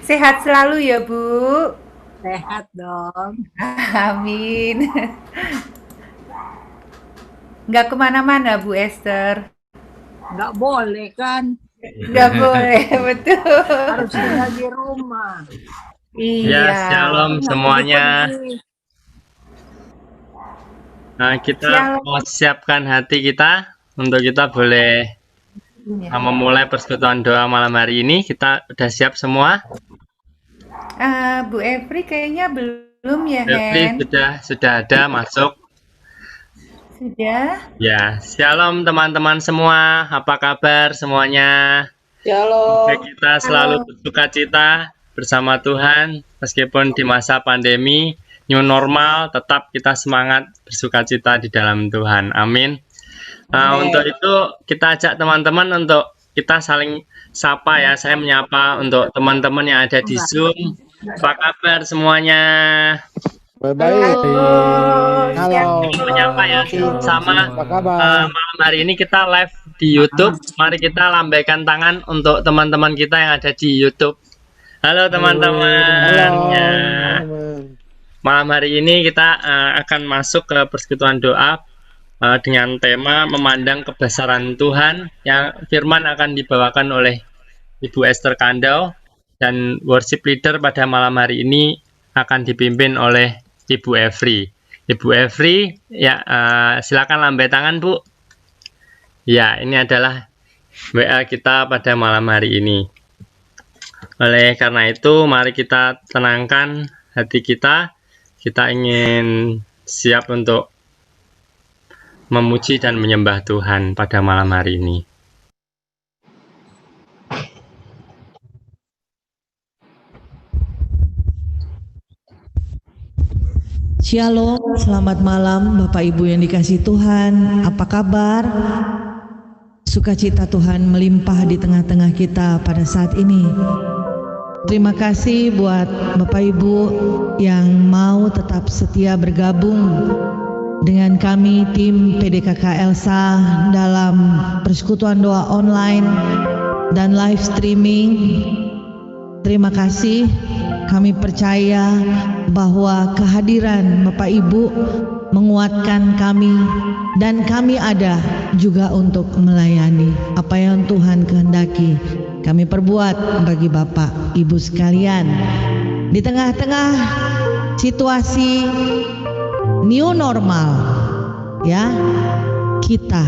Sehat selalu ya, Bu. Sehat dong. Amin. Nggak kemana-mana, Bu Esther. Nggak boleh kan? Nggak boleh, betul. Harus tinggal di rumah. Ya, Iya. shalom Nggak semuanya. pergi-pergi. Nah, kita Shalom. mau siapkan hati kita untuk kita boleh memulai persekutuan doa malam hari ini. Kita udah siap semua? Bu Evri kayaknya belum ya, Jeffrey Hen? sudah ada masuk. Sudah? Ya, shalom teman-teman semua. Apa kabar semuanya? Shalom. Kita selalu bersuka cita bersama Tuhan meskipun di masa pandemi new normal, tetap kita semangat bersuka cita di dalam Tuhan. Amin. Nah, untuk itu kita ajak teman-teman untuk kita saling sapa ya. Saya menyapa untuk teman-teman yang ada di Zoom. Apa kabar semuanya? Baik. Halo. Menyapa ya. Sama malam hari ini kita live di YouTube. Mari kita lambaikan tangan untuk teman-teman kita yang ada di YouTube. Halo teman-teman. Ya. Malam hari ini kita akan masuk ke persekutuan doa dengan tema memandang kebesaran Tuhan, yang firman akan dibawakan oleh Ibu Esther Kandau, dan worship leader pada malam hari ini akan dipimpin oleh Ibu Evri. Ibu Evri, ya silakan lambai tangan, Bu. Ya, ini adalah WA kita pada malam hari ini. Oleh karena itu, mari kita tenangkan hati kita. Kita ingin siap untuk memuji dan menyembah Tuhan pada malam hari ini. Shalom, selamat malam Bapak Ibu yang dikasihi Tuhan. Apa kabar? Sukacita Tuhan melimpah di tengah-tengah kita pada saat ini. Terima kasih buat Bapak Ibu yang mau tetap setia bergabung dengan kami tim PDKK Elsa dalam persekutuan doa online dan live streaming. Terima kasih. Kami percaya bahwa kehadiran Bapak Ibu menguatkan kami, dan kami ada juga untuk melayani apa yang Tuhan kehendaki kami perbuat bagi Bapak Ibu sekalian. Di tengah-tengah situasi new normal, ya, kita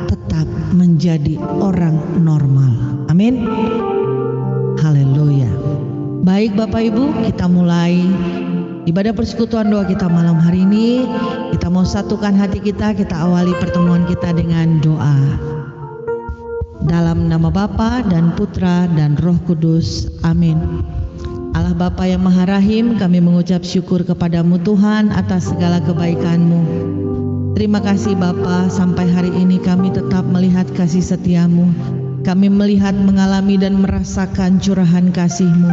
tetap menjadi orang normal. Amin. Haleluya. Baik Bapak Ibu, kita mulai ibadah persekutuan doa kita malam hari ini. Kita mau satukan hati kita awali pertemuan kita dengan doa. Dalam nama Bapa dan Putra dan Roh Kudus. Amin. Allah Bapa yang Maha Rahim, kami mengucap syukur kepadamu Tuhan atas segala kebaikan-Mu. Terima kasih Bapa, sampai hari ini kami tetap melihat kasih setia-Mu. Kami melihat, mengalami dan merasakan curahan kasih-Mu,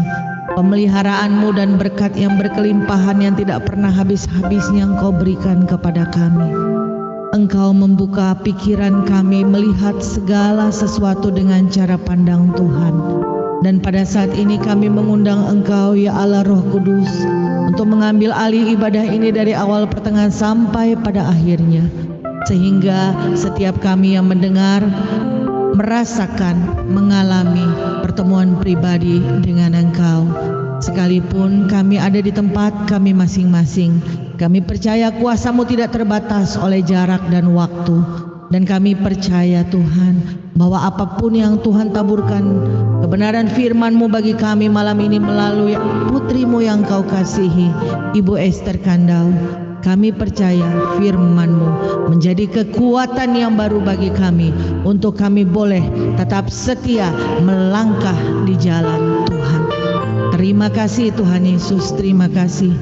pemeliharaan-Mu dan berkat yang berkelimpahan yang tidak pernah habis-habisnya Engkau berikan kepada kami. Engkau membuka pikiran kami melihat segala sesuatu dengan cara pandang Tuhan. Dan pada saat ini kami mengundang Engkau ya Allah Roh Kudus untuk mengambil alih ibadah ini dari awal pertengahan sampai pada akhirnya, sehingga setiap kami yang mendengar merasakan, mengalami pertemuan pribadi dengan Engkau. Sekalipun kami ada di tempat kami masing-masing, kami percaya kuasa-Mu tidak terbatas oleh jarak dan waktu. Dan kami percaya Tuhan bahwa apapun yang Tuhan taburkan kebenaran firman-Mu bagi kami malam ini melalui putri-Mu yang Kau kasihi, Ibu Esther Kandau, kami percaya firman-Mu menjadi kekuatan yang baru bagi kami untuk kami boleh tetap setia melangkah di jalan Tuhan. Terima kasih Tuhan Yesus, terima kasih.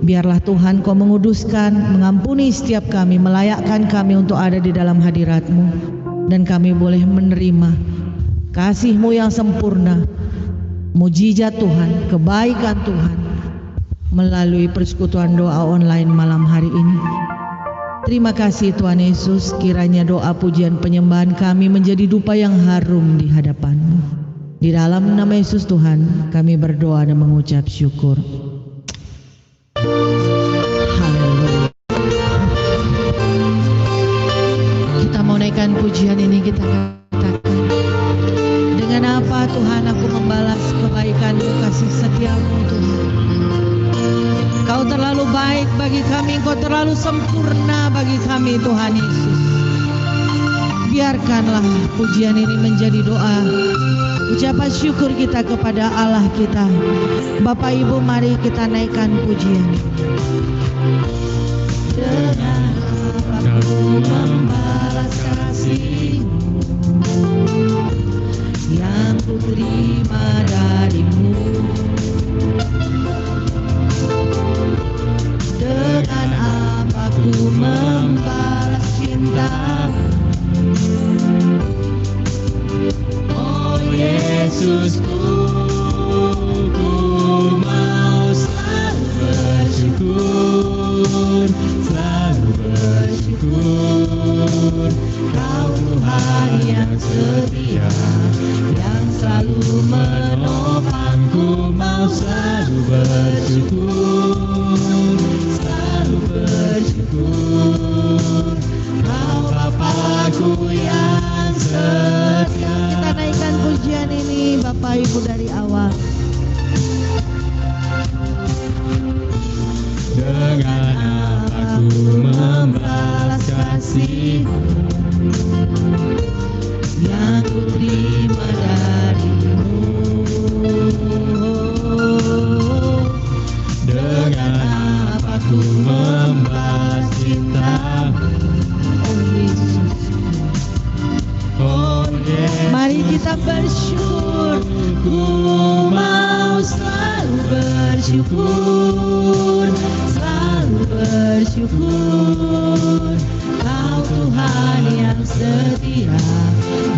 Biarlah Tuhan Kau menguduskan, mengampuni setiap kami, melayakkan kami untuk ada di dalam hadirat-Mu, dan kami boleh menerima kasih-Mu yang sempurna, mujizat Tuhan, kebaikan Tuhan melalui persekutuan doa online malam hari ini. Terima kasih Tuhan Yesus, kiranya doa pujian penyembahan kami menjadi dupa yang harum di hadapan-Mu. Di dalam nama Yesus Tuhan, kami berdoa dan mengucap syukur. Haleluya. Kita mau naikkan pujian ini, kita katakan, dengan apa Tuhan aku membalas kebaikan-Mu, kasih setia-Mu Tuhan. Kau terlalu baik bagi kami, Kau terlalu sempurna bagi kami Tuhan Yesus. Biarkanlah pujian ini menjadi doa, ucapan syukur kita kepada Allah kita. Bapak Ibu, mari kita naikkan pujian. Dengan aku membalas kasih-Mu yang ku terima dari-Mu, dengan apa ku membalas cinta-Mu. Oh Yesusku, ku mau selalu bersyukur, selalu bersyukur. Kau Tuhan yang setia, yang selalu menopangku, mau selalu bersyukur, selalu bersyukur. Kau Bapakku yang setia. Kita naikkan pujian ini Bapak Ibu dari awal. Dengan aku membalas kasih-Mu yang ku terima dari-Mu, dengan apa ku membalas cinta-Mu. Oh Yesus, oh Yesus, mari kita bersyukur. Ku mau selalu bersyukur, selalu bersyukur. Kau Tuhan yang setia,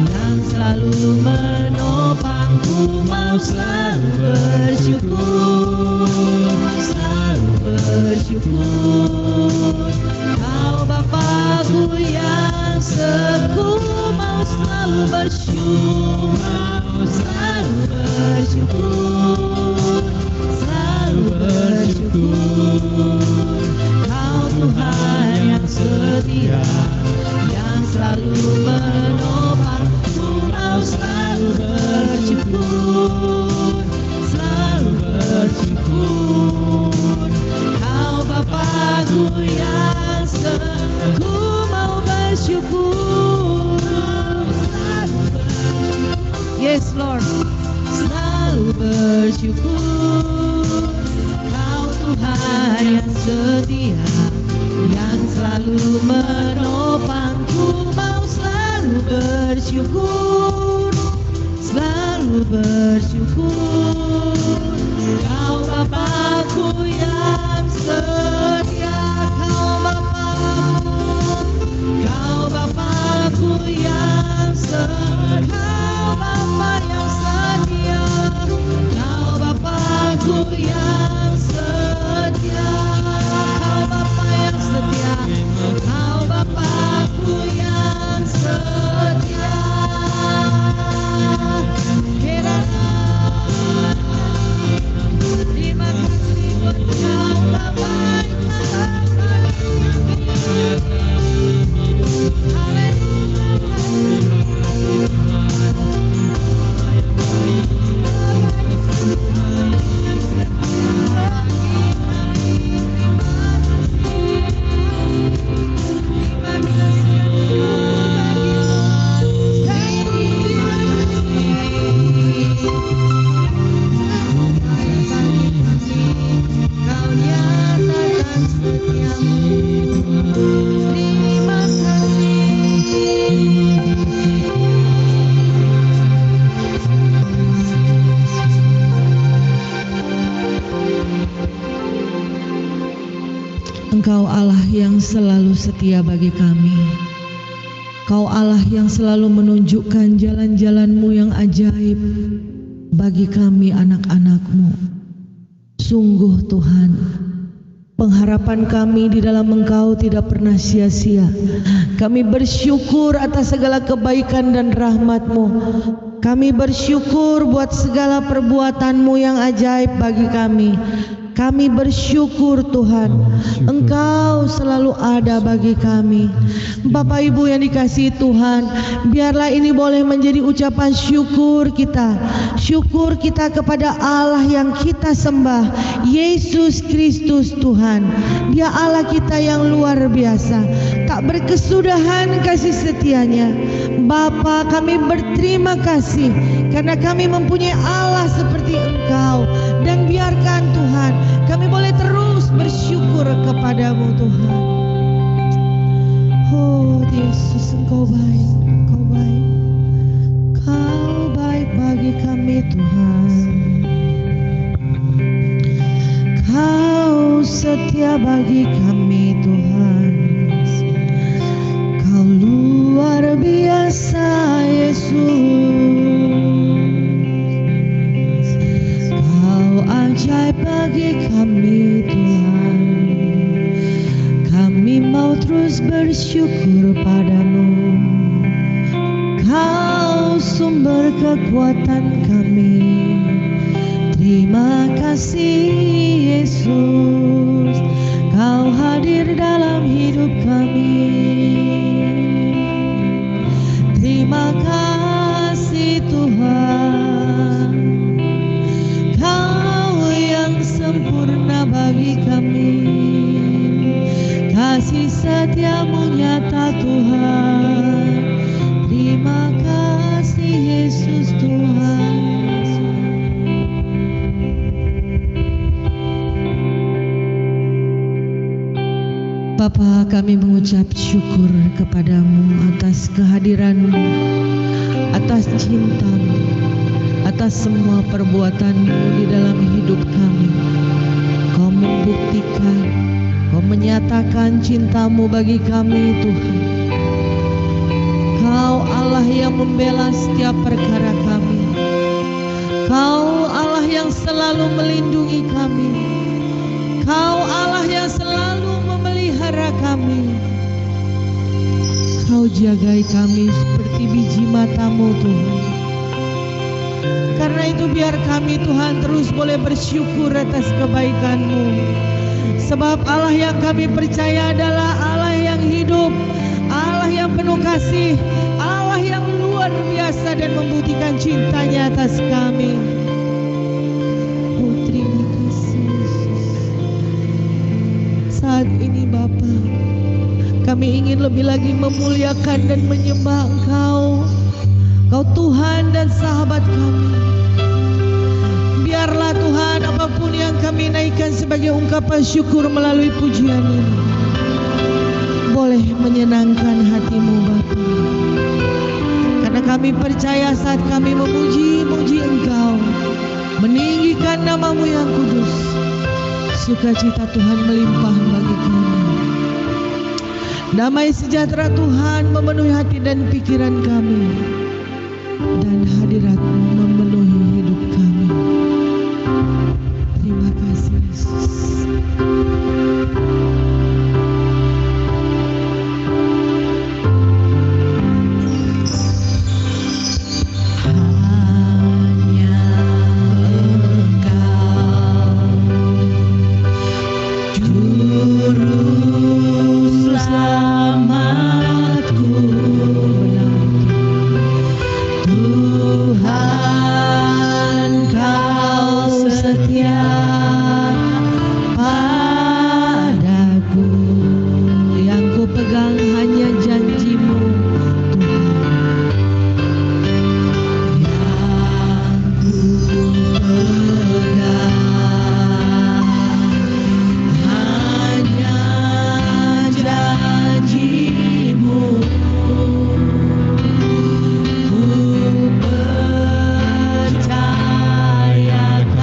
yang selalu menopangku, mau selalu bersyukur, selalu bersyukur. Kau Bapakku yang seku, mau selalu bersyukur, selalu bersyukur, selalu bersyukur. Kau Tuhan yang setia, yang selalu menopangku, mau selalu bersyukur, selalu bersyukur. Kau Bapakku yang seku, mau bersyukur, selalu bersyukur. Yes Lord, selalu bersyukur. Kau Tuhan yang setia, yang selalu menopangku, mau selalu bersyukur, selalu bersyukur. Kau Bapakku yang setia, Kau Bapakku yang setia, Kau Bapa yang setia, Kau Bapakku yang setia, Kau Bapa yang setia, Kau Bapakku yang setia. Terima kasih buat Kau Bapa yang Engkau Allah yang selalu setia bagi kami. Kau Allah yang selalu menunjukkan jalan-jalan-Mu yang ajaib bagi kami anak-anak-Mu. Sungguh Tuhan, Pengharapan kami di dalam Engkau tidak pernah sia-sia. Kami bersyukur atas segala kebaikan dan rahmat-Mu. Kami bersyukur buat segala perbuatan-Mu yang ajaib bagi kami. Kami bersyukur Tuhan, Engkau selalu ada bagi kami. Bapak Ibu yang dikasihi Tuhan, biarlah ini boleh menjadi ucapan syukur kita. Syukur kita kepada Allah yang kita sembah, Yesus Kristus Tuhan. Dia Allah kita yang luar biasa, tak berkesudahan kasih setianya. Bapa, kami berterima kasih karena kami mempunyai Allah seperti Engkau. Dan biarkan Tuhan, kami boleh terus bersyukur kepadamu Tuhan. Oh Yesus, Engkau baik, Engkau baik. Kau baik bagi kami Tuhan. Kau setia bagi kami Tuhan. Kau luar biasa Yesus. Ajaib bagi kami Tuhan. Kami mau terus bersyukur padamu. Kau sumber kekuatan kami. Terima kasih Yesus, Kau hadir dalam hidup kami. Terima kasih Tuhan, sempurna bagi kami. Kasih setiamu nyata Tuhan. Terima kasih Yesus Tuhan. Bapa, kami mengucap syukur kepadamu atas kehadiranmu, atas cintamu, atas semua perbuatanmu di dalam hidup kami. Kau membuktikan, Kau menyatakan cintamu bagi kami Tuhan. Kau Allah yang membela setiap perkara kami. Kau Allah yang selalu melindungi kami. Kau Allah yang selalu memelihara kami. Kau jagai kami seperti biji matamu Tuhan. Karena itu biar kami Tuhan terus boleh bersyukur atas kebaikan-Mu. Sebab Allah yang kami percaya adalah Allah yang hidup, Allah yang penuh kasih, Allah yang luar biasa dan membuktikan cintanya atas kami. Oh terima kasih Yesus. Saat ini Bapa, kami ingin lebih lagi memuliakan dan menyembah Engkau. Kau Tuhan dan sahabat kami. Biarlah Tuhan apapun yang kami naikkan sebagai ungkapan syukur melalui pujian ini boleh menyenangkan hati-Mu Bapa. Karena kami percaya saat kami memuji Engkau, meninggikan nama-Mu yang kudus, sukacita Tuhan melimpah bagi kami. Damai sejahtera Tuhan memenuhi hati dan pikiran kami. Dan hadirat-Mu memenuhi hidup kami. Terima kasih Yesus. Hanya Engkau Juru selamatku. Tuhan, Kau setia padaku. Yang ku pegang hanya janji-Mu Tuhan. Yang ku pegang hanya janji-Mu. Percayakan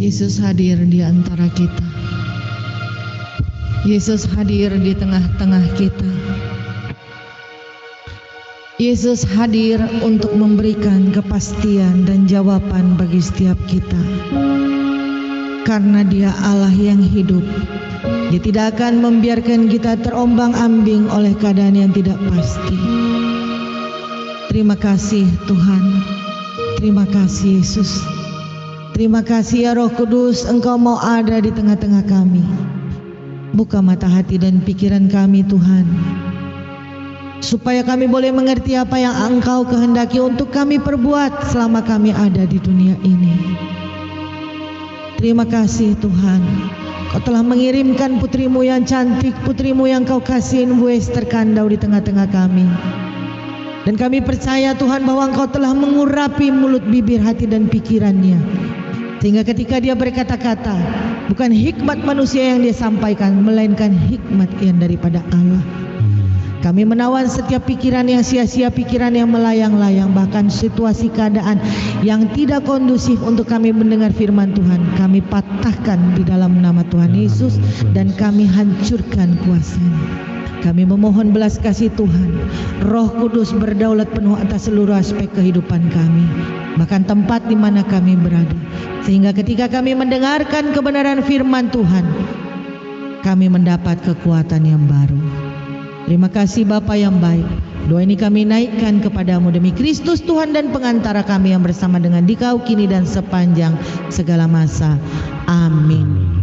Yesus hadir di antara kita. Yesus hadir di tengah-tengah kita. Yesus hadir untuk memberikan kepastian dan jawaban bagi setiap kita. Karena Dia Allah yang hidup, Dia tidak akan membiarkan kita terombang-ambing oleh keadaan yang tidak pasti. Terima kasih Tuhan. Terima kasih Yesus. Terima kasih ya Roh Kudus, Engkau mau ada di tengah-tengah kami. Buka mata hati dan pikiran kami Tuhan, supaya kami boleh mengerti apa yang Engkau kehendaki untuk kami perbuat selama kami ada di dunia ini. Terima kasih Tuhan, Kau telah mengirimkan putrimu yang cantik, putrimu yang Kau kasihin, Bu Esther Kandau, di tengah-tengah kami. Dan kami percaya Tuhan bahwa Engkau telah mengurapi mulut, bibir, hati dan pikirannya, sehingga ketika dia berkata-kata, bukan hikmat manusia yang dia sampaikan, melainkan hikmat yang daripada Allah. Kami menawan setiap pikiran yang sia-sia, pikiran yang melayang-layang, bahkan situasi keadaan yang tidak kondusif untuk kami mendengar firman Tuhan. Kami patahkan di dalam nama Tuhan Yesus dan kami hancurkan kuasanya. Kami memohon belas kasih Tuhan, Roh Kudus berdaulat penuh atas seluruh aspek kehidupan kami, bahkan tempat di mana kami berada, sehingga ketika kami mendengarkan kebenaran firman Tuhan, kami mendapat kekuatan yang baru. Terima kasih Bapa yang baik. Doa ini kami naikkan kepadamu demi Kristus Tuhan dan pengantara kami yang bersama dengan Dikau kini dan sepanjang segala masa. Amin.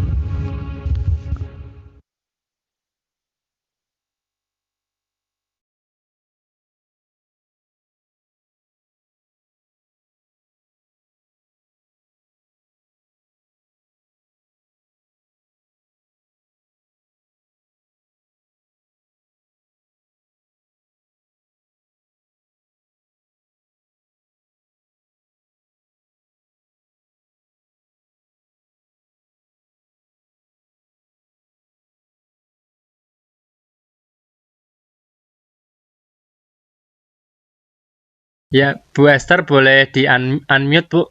Ya, Bu Esther boleh di unmute, Bu.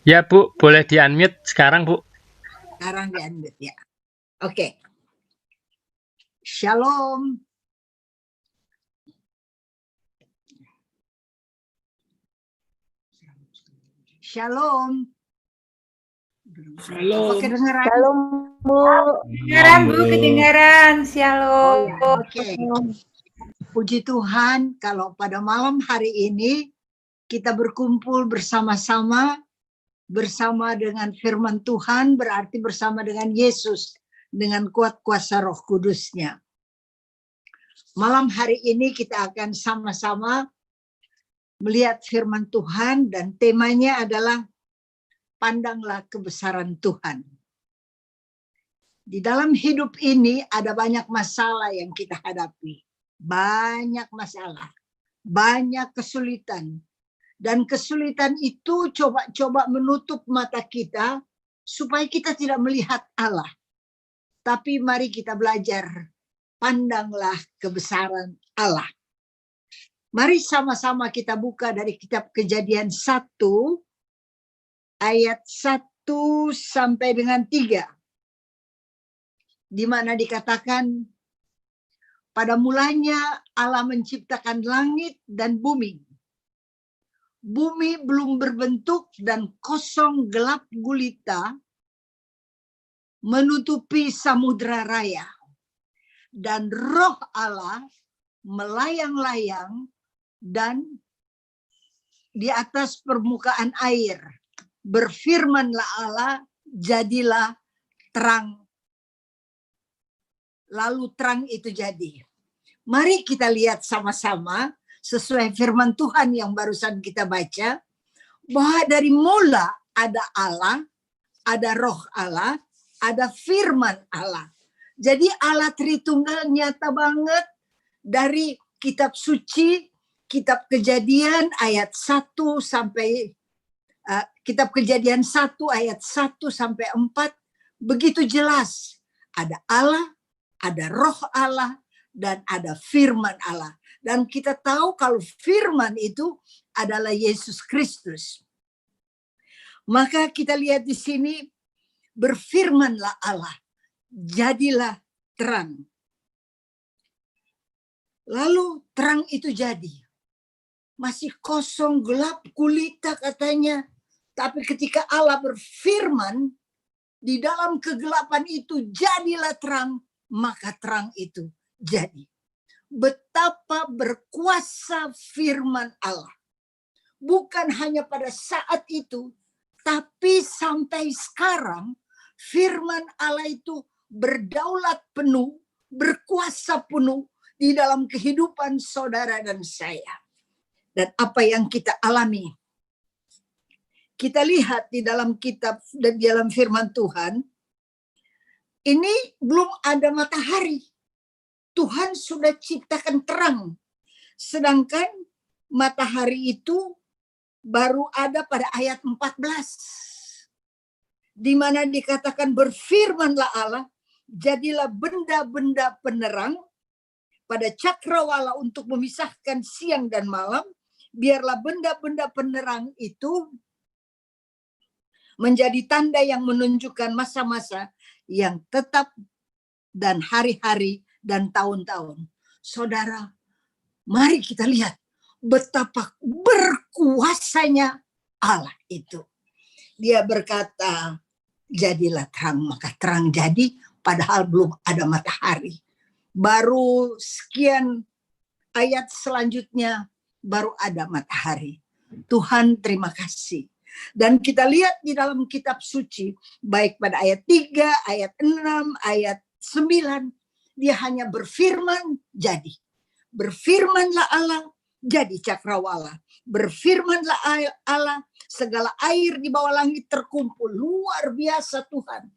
Ya Bu, boleh di unmute sekarang Bu. Sekarang di unmute ya. Oke. Shalom. Shalom. Shalom. Kedengeran? Shalom, Bu. Kedengaran, Bu, kedengaran. Shalom. Oke. Puji Tuhan kalau pada malam hari ini kita berkumpul bersama-sama bersama dengan firman Tuhan, berarti bersama dengan Yesus dengan kuat kuasa Roh Kudusnya. Malam hari ini kita akan sama-sama melihat firman Tuhan dan temanya adalah pandanglah kebesaran Tuhan. Di dalam hidup ini ada banyak masalah yang kita hadapi. Banyak masalah, banyak kesulitan. Dan kesulitan itu coba-coba menutup mata kita supaya kita tidak melihat Allah. Tapi mari kita belajar, pandanglah kebesaran Allah. Mari sama-sama kita buka dari kitab Kejadian 1 ayat 1 sampai dengan 3. Di mana dikatakan, pada mulanya Allah menciptakan langit dan bumi. Bumi belum berbentuk dan kosong gelap gulita menutupi samudra raya. dan Roh Allah melayang-layang dan di atas permukaan air. Berfirmanlah Allah, jadilah terang. Lalu terang itu jadi. Mari kita lihat sama-sama sesuai firman Tuhan yang barusan kita baca, bahwa dari mula ada Allah, ada Roh Allah, ada firman Allah. Jadi Allah Tritunggal nyata banget dari kitab suci, kitab Kejadian ayat 1 sampai kitab Kejadian 1 ayat 1 sampai 4 begitu jelas. Ada Allah, ada Roh Allah, dan ada firman Allah. Dan kita tahu kalau firman itu adalah Yesus Kristus. Maka kita lihat di sini, berfirmanlah Allah, jadilah terang. Lalu terang itu jadi. Masih kosong, gelap, gulita katanya. Tapi ketika Allah berfirman, di dalam kegelapan itu jadilah terang, maka terang itu jadi. Betapa berkuasa firman Allah. Bukan hanya pada saat itu, tapi sampai sekarang firman Allah itu berdaulat penuh, berkuasa penuh di dalam kehidupan saudara dan saya. Dan apa yang kita alami. Kita lihat di dalam kitab dan di dalam firman Tuhan, ini belum ada matahari. Tuhan sudah ciptakan terang. Sedangkan matahari itu baru ada pada ayat 14. Di mana dikatakan berfirmanlah Allah, jadilah benda-benda penerang pada cakrawala untuk memisahkan siang dan malam. Biarlah benda-benda penerang itu menjadi tanda yang menunjukkan masa-masa yang tetap dan hari-hari dan tahun-tahun. Saudara, mari kita lihat betapa berkuasanya Allah itu. Dia berkata, jadilah terang, maka terang jadi, padahal belum ada matahari. Baru sekian ayat selanjutnya, baru ada matahari. Tuhan terima kasih. Dan kita lihat di dalam kitab suci, baik pada ayat 3, ayat 6, ayat 9, dia hanya berfirman, jadi. Berfirmanlah Allah, jadi cakrawala. Berfirmanlah Allah, segala air di bawah langit terkumpul. Luar biasa Tuhan.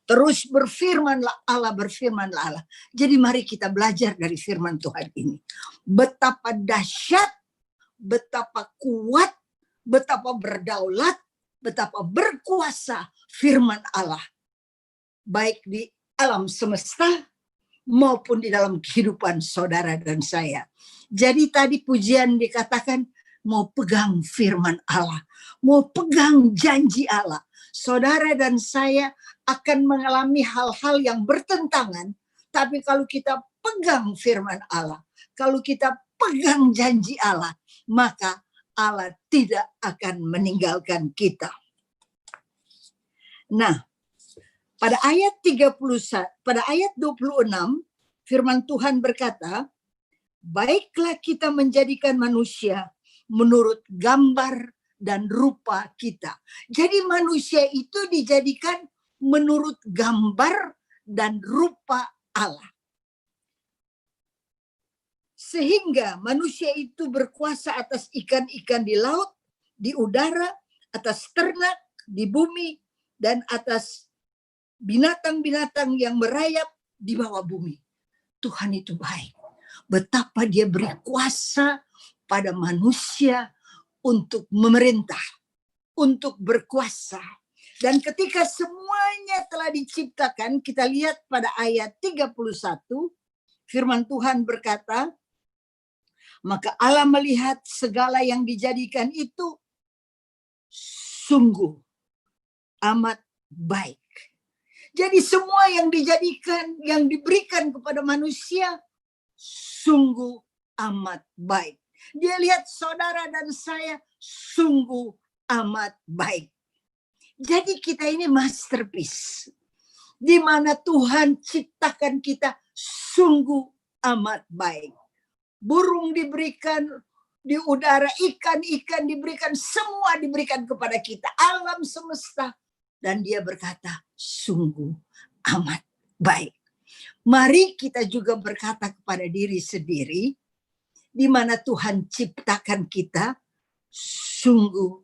Terus berfirmanlah Allah, berfirmanlah Allah. Jadi mari kita belajar dari firman Tuhan ini. Betapa dahsyat, betapa kuat, betapa berdaulat, betapa berkuasa firman Allah. Baik di alam semesta maupun di dalam kehidupan saudara dan saya. Jadi tadi pujian dikatakan mau pegang firman Allah, mau pegang janji Allah. Saudara dan saya akan mengalami hal-hal yang bertentangan, tapi kalau kita pegang firman Allah, kalau kita pegang janji Allah, maka Allah tidak akan meninggalkan kita. Nah, pada ayat 26, firman Tuhan berkata, baiklah kita menjadikan manusia menurut gambar dan rupa kita. Jadi manusia itu dijadikan menurut gambar dan rupa Allah. Sehingga manusia itu berkuasa atas ikan-ikan di laut, di udara, atas ternak, di bumi, dan atas binatang-binatang yang merayap di bawah bumi. Tuhan itu baik. Betapa dia beri kuasa pada manusia untuk memerintah, untuk berkuasa. Dan ketika semuanya telah diciptakan, kita lihat pada ayat 31, firman Tuhan berkata, maka Allah melihat segala yang dijadikan itu sungguh amat baik. Jadi semua yang dijadikan, yang diberikan kepada manusia, sungguh amat baik. Dia lihat saudara dan saya, sungguh amat baik. Jadi kita ini masterpiece. Di mana Tuhan ciptakan kita sungguh amat baik. Burung diberikan di udara, ikan-ikan diberikan, semua diberikan kepada kita, alam semesta. Dan dia berkata, sungguh amat baik. Mari kita juga berkata kepada diri sendiri, di mana Tuhan ciptakan kita, sungguh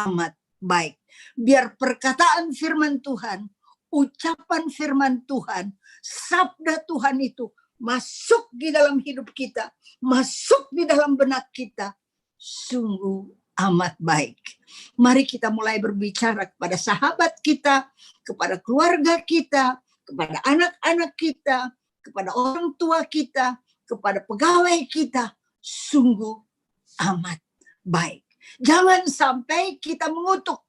amat baik. Biar perkataan firman Tuhan, ucapan firman Tuhan, sabda Tuhan itu masuk di dalam hidup kita, masuk di dalam benak kita, sungguh amat baik. Mari kita mulai berbicara kepada sahabat kita, kepada keluarga kita, kepada anak-anak kita, kepada orang tua kita, kepada pegawai kita, sungguh amat baik. Jangan sampai kita mengutuk,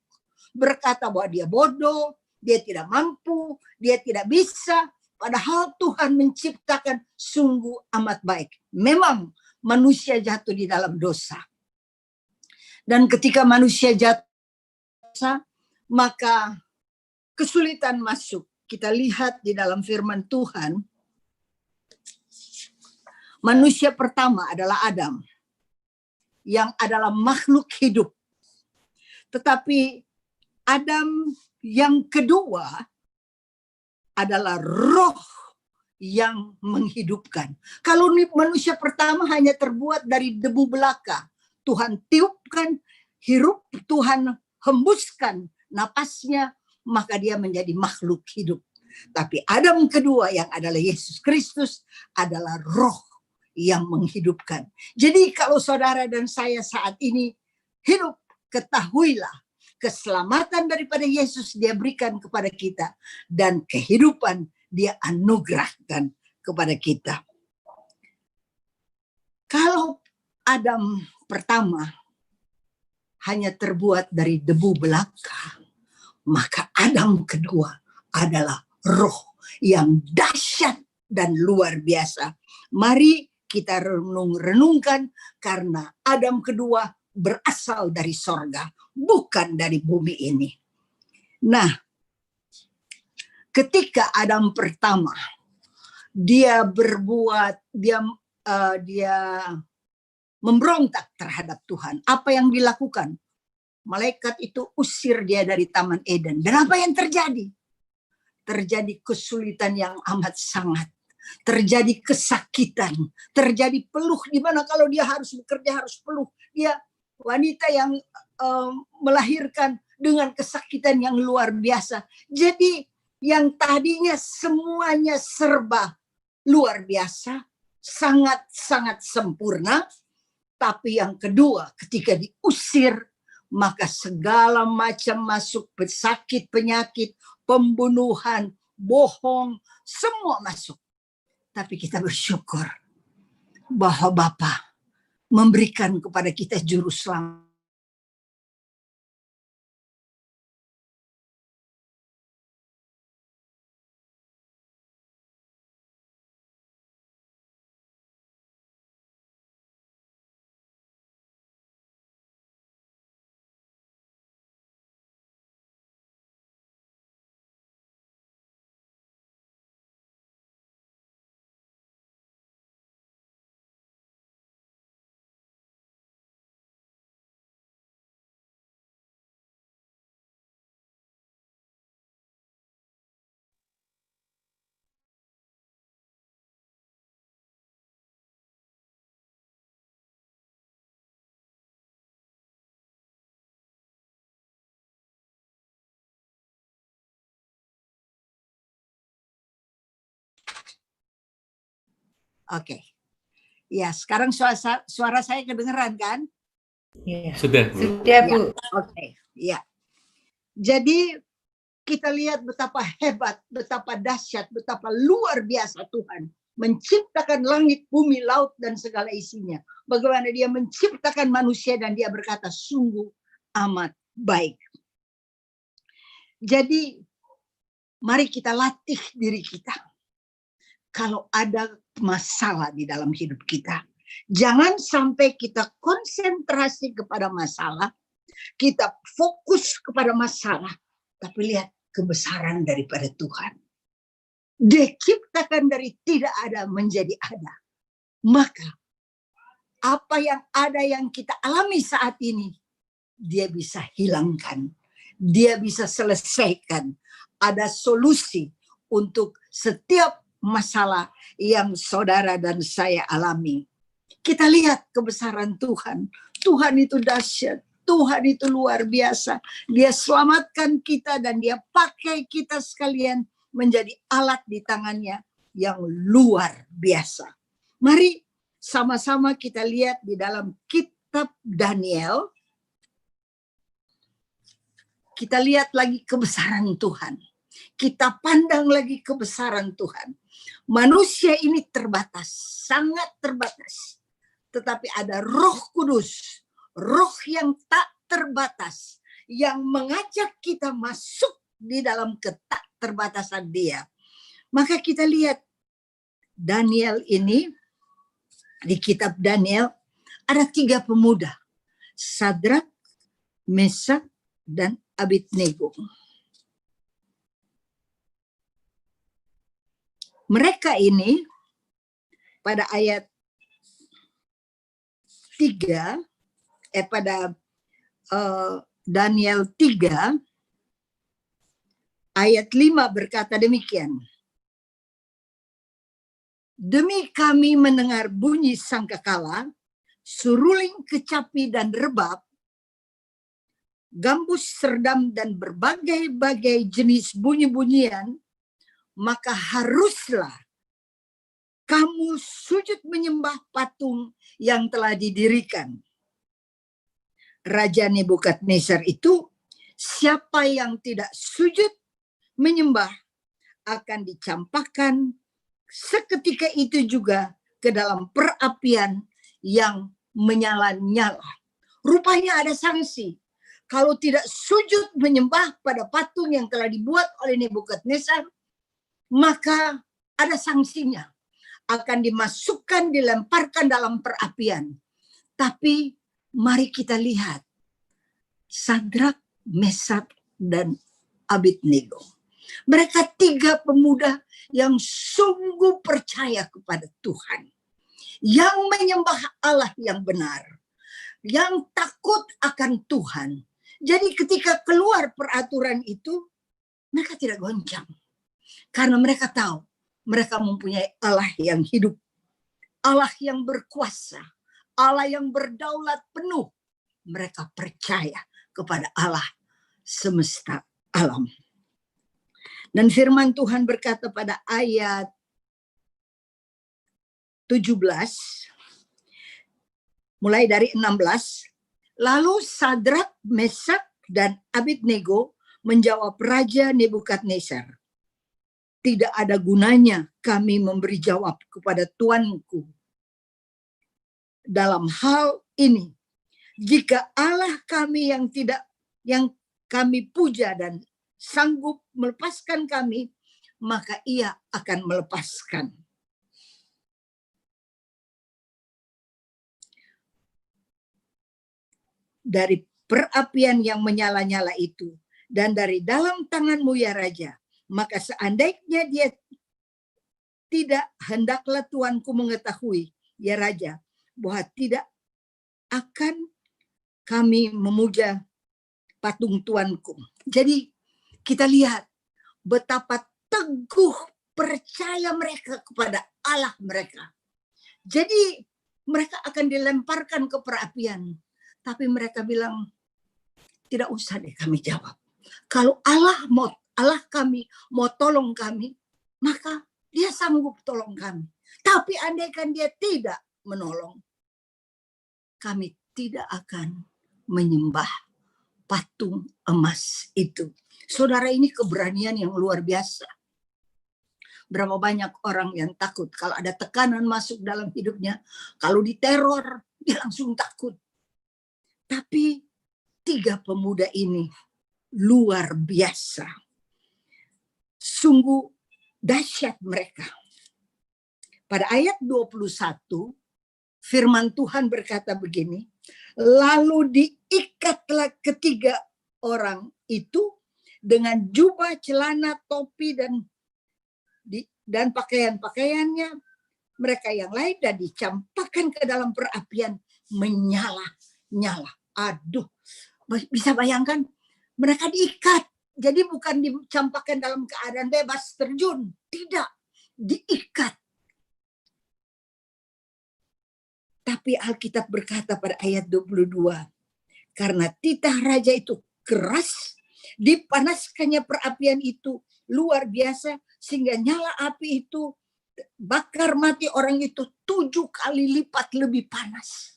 berkata bahwa dia bodoh, dia tidak mampu, dia tidak bisa, padahal Tuhan menciptakan sungguh amat baik. Memang manusia jatuh di dalam dosa. Dan ketika manusia jatuh, maka kesulitan masuk. Kita lihat di dalam firman Tuhan, manusia pertama adalah Adam, yang adalah makhluk hidup. Tetapi Adam yang kedua adalah roh yang menghidupkan. Kalau manusia pertama hanya terbuat dari debu belaka, Tuhan tiupkan, hirup, Tuhan hembuskan napasnya, maka dia menjadi makhluk hidup. Tapi Adam kedua yang adalah Yesus Kristus adalah roh yang menghidupkan. Jadi kalau saudara dan saya saat ini hidup, ketahuilah keselamatan daripada Yesus dia berikan kepada kita, dan kehidupan dia anugerahkan kepada kita. Kalau Adam pertama hanya terbuat dari debu belaka, maka Adam kedua adalah roh yang dahsyat dan luar biasa. Mari kita renungkan, karena Adam kedua berasal dari sorga, bukan dari bumi ini. Nah, ketika Adam pertama dia berbuat, dia memberontak terhadap Tuhan, apa yang dilakukan? Malaikat itu usir dia dari Taman Eden. Dan apa yang terjadi? Terjadi kesulitan yang amat sangat. Terjadi kesakitan. Terjadi peluh, di mana kalau dia harus bekerja harus peluh. Dia wanita yang melahirkan dengan kesakitan yang luar biasa. Jadi yang tadinya semuanya serba luar biasa, sangat-sangat sempurna. Tapi yang kedua, ketika diusir, maka segala macam masuk, pesakit, penyakit, pembunuhan, bohong, semua masuk. Tapi kita bersyukur bahwa Bapa memberikan kepada kita juru selamat. Oke. Ya, sekarang suara saya kedengeran kan? Ya. Sudah, Bu. Sudah, Bu. Ya, oke. Ya. Jadi kita lihat betapa hebat, betapa dahsyat, betapa luar biasa Tuhan menciptakan langit, bumi, laut, dan segala isinya. Bagaimana dia menciptakan manusia dan dia berkata sungguh amat baik. Jadi mari kita latih diri kita. Kalau ada masalah di dalam hidup kita, jangan sampai kita konsentrasi kepada masalah, kita fokus kepada masalah, tapi lihat kebesaran daripada Tuhan. Diciptakan dari tidak ada menjadi ada. Maka apa yang ada yang kita alami saat ini, dia bisa hilangkan. Dia bisa selesaikan. Ada solusi untuk setiap masalah yang saudara dan saya alami. Kita lihat kebesaran Tuhan. Tuhan itu dahsyat. Tuhan itu luar biasa. Dia selamatkan kita dan dia pakai kita sekalian menjadi alat di tangannya yang luar biasa. Mari sama-sama kita lihat di dalam kitab Daniel. Kita lihat lagi kebesaran Tuhan. Kita pandang lagi kebesaran Tuhan. Manusia ini terbatas, sangat terbatas. Tetapi ada Roh Kudus, Roh yang tak terbatas, yang mengajak kita masuk di dalam keterbatasan Dia. Maka kita lihat Daniel ini, di kitab Daniel ada 3 pemuda, Sadrak, Mesak, dan Abednego. Mereka ini pada ayat 3, pada Daniel 3 ayat 5 berkata demikian. Demi kami mendengar bunyi sangkakala, suruling kecapi dan rebab, gambus serdam dan berbagai-bagai jenis bunyi-bunyian, maka haruslah kamu sujud menyembah patung yang telah didirikan. Raja Nebukadnezar itu, siapa yang tidak sujud menyembah akan dicampakkan seketika itu juga ke dalam perapian yang menyala-nyala. Rupanya ada sanksi. Kalau tidak sujud menyembah pada patung yang telah dibuat oleh Nebukadnezar, maka ada sanksinya. Akan dimasukkan, dilemparkan dalam perapian. Tapi mari kita lihat Sadrak, Mesak, dan Abednego. Mereka 3 pemuda yang sungguh percaya kepada Tuhan. Yang menyembah Allah yang benar. Yang takut akan Tuhan. Jadi ketika keluar peraturan itu, mereka tidak goncang. Karena mereka tahu, mereka mempunyai Allah yang hidup. Allah yang berkuasa. Allah yang berdaulat penuh. Mereka percaya kepada Allah semesta alam. Dan firman Tuhan berkata pada ayat 17, mulai dari 16, lalu Sadrak, Mesak, dan Abednego menjawab Raja Nebukadnezar, tidak ada gunanya kami memberi jawab kepada tuanku dalam hal ini. Jika Allah kami yang kami puja dan sanggup melepaskan kami, maka Ia akan melepaskan. Dari perapian yang menyala-nyala itu, dan dari dalam tanganmu ya Raja, maka seandainya dia tidak, hendaklah tuanku mengetahui, ya Raja, bahwa tidak akan kami memuja patung tuanku. Jadi kita lihat betapa teguh percaya mereka kepada Allah mereka. Jadi mereka akan dilemparkan ke perapian. Tapi mereka bilang, tidak usah deh kami jawab. Kalau Allah kami mau tolong kami, maka Dia sanggup tolong kami. Tapi andaikan Dia tidak menolong, kami tidak akan menyembah patung emas itu. Saudara, ini keberanian yang luar biasa. Berapa banyak orang yang takut kalau ada tekanan masuk dalam hidupnya, kalau diteror, dia langsung takut. Tapi 3 pemuda ini luar biasa. Sungguh dahsyat mereka. Pada ayat 21, firman Tuhan berkata begini, lalu diikatlah ketiga orang itu dengan jubah, celana, topi, dan dan pakaian-pakaiannya mereka yang lain dan dicampakkan ke dalam perapian menyala-nyala. Aduh, bisa bayangkan mereka diikat. Jadi bukan dicampakkan dalam keadaan bebas terjun, tidak, diikat. Tapi Alkitab berkata pada ayat 22, karena titah raja itu keras, dipanaskannya perapian itu luar biasa, sehingga nyala api itu bakar mati orang itu 7 kali lipat lebih panas.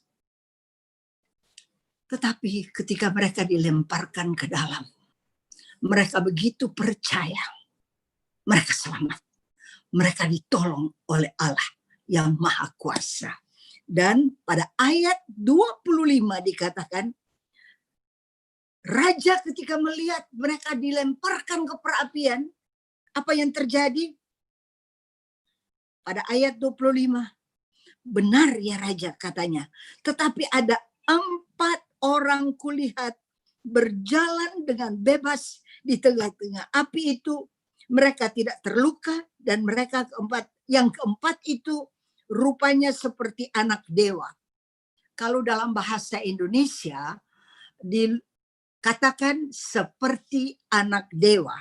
Tetapi ketika mereka dilemparkan ke dalam, mereka begitu percaya, mereka selamat. Mereka ditolong oleh Allah yang Maha Kuasa. Dan pada ayat 25 dikatakan, raja ketika melihat mereka dilemparkan ke perapian, apa yang terjadi? Pada ayat 25, benar ya raja katanya, tetapi ada 4 orang kulihat berjalan dengan bebas di tengah-tengah api itu, mereka tidak terluka, dan mereka yang keempat itu rupanya seperti anak dewa. Kalau dalam bahasa Indonesia dikatakan seperti anak dewa,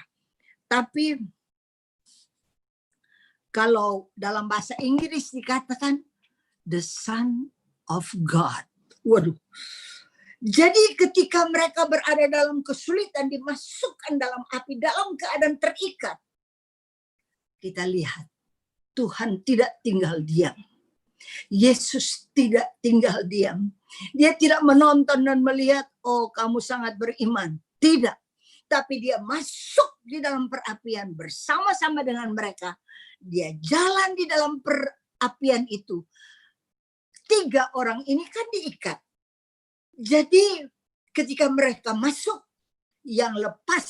tapi kalau dalam bahasa Inggris dikatakan the Son of God. Waduh. Jadi ketika mereka berada dalam kesulitan, dimasukkan dalam api, dalam keadaan terikat, kita lihat Tuhan tidak tinggal diam. Yesus tidak tinggal diam. Dia tidak menonton dan melihat, oh kamu sangat beriman. Tidak. Tapi dia masuk di dalam perapian bersama-sama dengan mereka. Dia jalan di dalam perapian itu. 3 orang ini kan diikat. Jadi ketika mereka masuk, yang lepas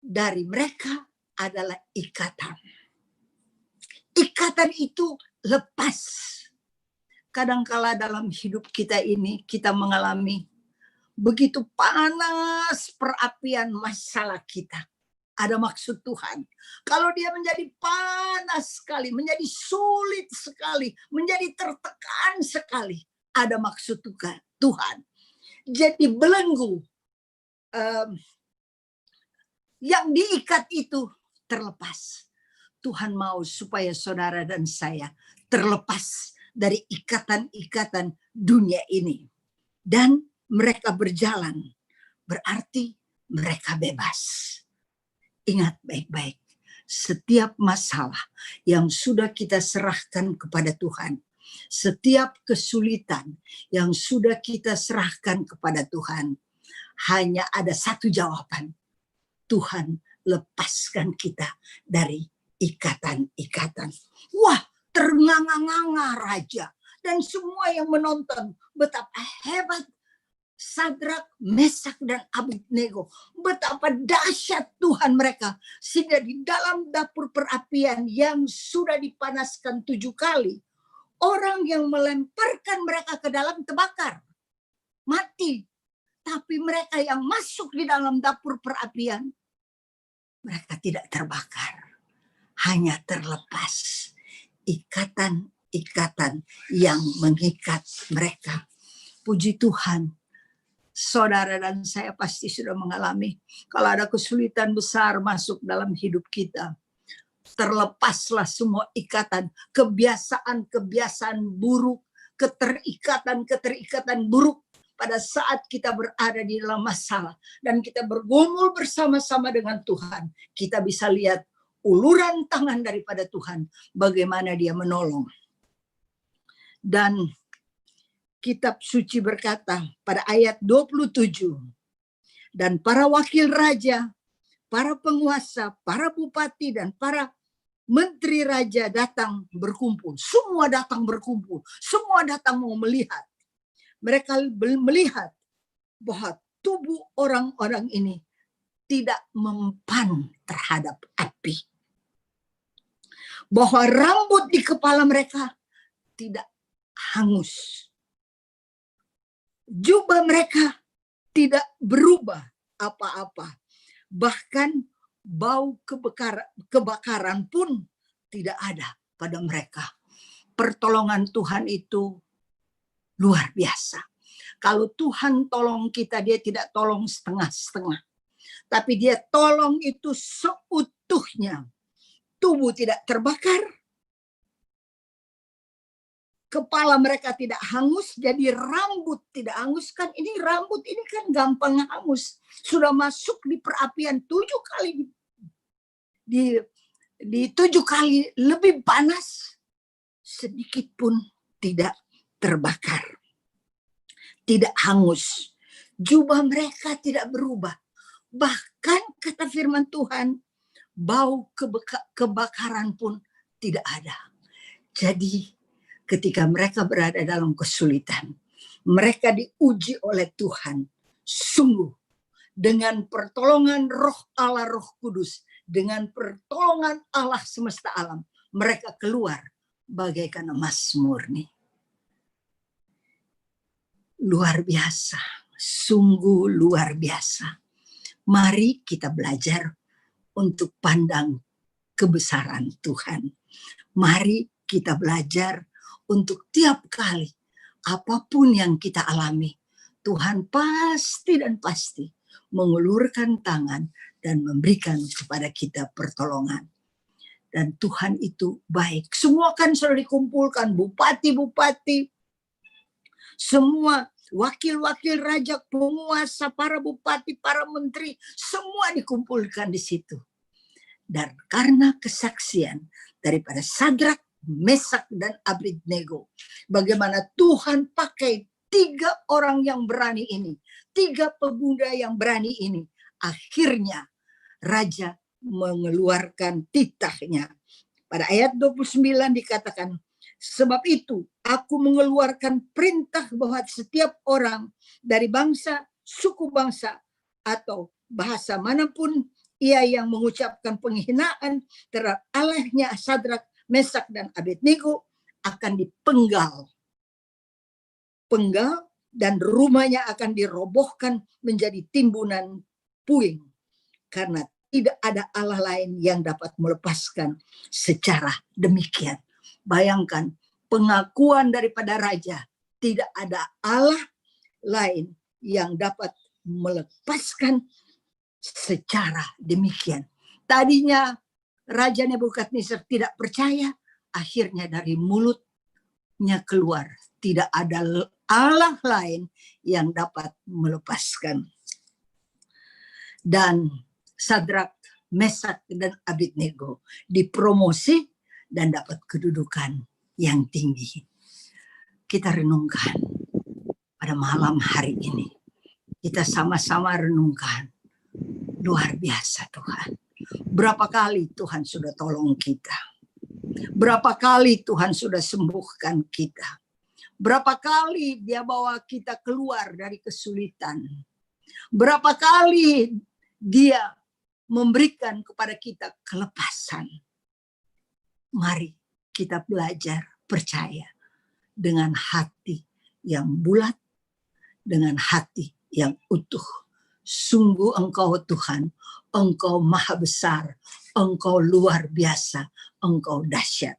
dari mereka adalah ikatan. Ikatan itu lepas. Kadangkala dalam hidup kita ini kita mengalami begitu panas perapian masalah kita. Ada maksud Tuhan. Kalau dia menjadi panas sekali, menjadi sulit sekali, menjadi tertekan sekali, ada maksud Tuhan. Jadi belenggu yang diikat itu terlepas. Tuhan mau supaya saudara dan saya terlepas dari ikatan-ikatan dunia ini. Dan mereka berjalan, berarti mereka bebas. Ingat baik-baik, setiap masalah yang sudah kita serahkan kepada Tuhan, setiap kesulitan yang sudah kita serahkan kepada Tuhan, hanya ada satu jawaban. Tuhan, lepaskan kita dari ikatan-ikatan. Wah, ternganga-nganga raja. Dan semua yang menonton, betapa hebat Sadrak, Mesak, dan Abednego. Betapa dahsyat Tuhan mereka. Sehingga di dalam dapur perapian yang sudah dipanaskan 7 kali, orang yang melemparkan mereka ke dalam terbakar. Mati. Tapi mereka yang masuk di dalam dapur perapian, mereka tidak terbakar. Hanya terlepas ikatan-ikatan yang mengikat mereka. Puji Tuhan, saudara dan saya pasti sudah mengalami. Kalau ada kesulitan besar masuk dalam hidup kita, terlepaslah semua ikatan, kebiasaan-kebiasaan buruk, keterikatan-keterikatan buruk. Pada saat kita berada di dalam masalah dan kita bergumul bersama-sama dengan Tuhan, kita bisa lihat uluran tangan daripada Tuhan, bagaimana dia menolong. Dan kitab suci berkata pada ayat 27, dan para wakil raja, para penguasa, para bupati, dan para menteri raja datang berkumpul. Semua datang berkumpul, semua datang mau melihat. Mereka melihat bahwa tubuh orang-orang ini tidak mempan terhadap api. Bahwa rambut di kepala mereka tidak hangus. Jubah mereka tidak berubah apa-apa. Bahkan bau kebakaran pun tidak ada pada mereka. Pertolongan Tuhan itu luar biasa. Kalau Tuhan tolong kita, dia tidak tolong setengah-setengah. Tapi dia tolong itu seutuhnya. Tubuh tidak terbakar. Kepala mereka tidak hangus, jadi rambut tidak hangus. Kan ini rambut ini kan gampang hangus. Sudah masuk di perapian 7 kali. Di 7 kali lebih panas. Sedikit pun tidak terbakar. Tidak hangus. Jubah mereka tidak berubah. Bahkan kata firman Tuhan, bau kebakaran pun tidak ada. Jadi ketika mereka berada dalam kesulitan, mereka diuji oleh Tuhan. Sungguh dengan pertolongan Roh Allah, Roh Kudus, dengan pertolongan Allah semesta alam, mereka keluar bagaikan emas murni. Luar biasa, sungguh luar biasa. Mari kita belajar untuk pandang kebesaran Tuhan. Mari kita belajar untuk tiap kali apapun yang kita alami, Tuhan pasti dan pasti mengulurkan tangan dan memberikan kepada kita pertolongan. Dan Tuhan itu baik. Semua kan sudah dikumpulkan, bupati-bupati, semua wakil-wakil raja, penguasa, para bupati, para menteri, semua dikumpulkan di situ. Dan karena kesaksian daripada Sadrak, Mesak, dan Abednego, bagaimana Tuhan pakai 3 orang yang berani ini, 3 pemuda yang berani ini, akhirnya raja mengeluarkan titahnya. Pada ayat 29 dikatakan, sebab itu aku mengeluarkan perintah bahwa setiap orang dari bangsa, suku bangsa, atau bahasa manapun ia yang mengucapkan penghinaan terhadap Allahnya Sadrak, Mesak, dan Abednego akan dipenggal. Penggal dan rumahnya akan dirobohkan menjadi timbunan puing. Karena tidak ada Allah lain yang dapat melepaskan secara demikian. Bayangkan pengakuan daripada raja, tidak ada Allah lain yang dapat melepaskan secara demikian. Tadinya Raja Nebukadnezar tidak percaya, akhirnya dari mulutnya keluar, tidak ada Allah lain yang dapat melepaskan. Dan Sadrak, Mesak, dan Abednego dipromosi dan dapat kedudukan yang tinggi. Kita renungkan pada malam hari ini. Kita sama-sama renungkan. Luar biasa Tuhan. Berapa kali Tuhan sudah tolong kita. Berapa kali Tuhan sudah sembuhkan kita. Berapa kali dia bawa kita keluar dari kesulitan. Berapa kali dia memberikan kepada kita kelepasan. Mari kita belajar percaya dengan hati yang bulat, dengan hati yang utuh. Sungguh Engkau Tuhan, Engkau maha besar, Engkau luar biasa, Engkau dahsyat.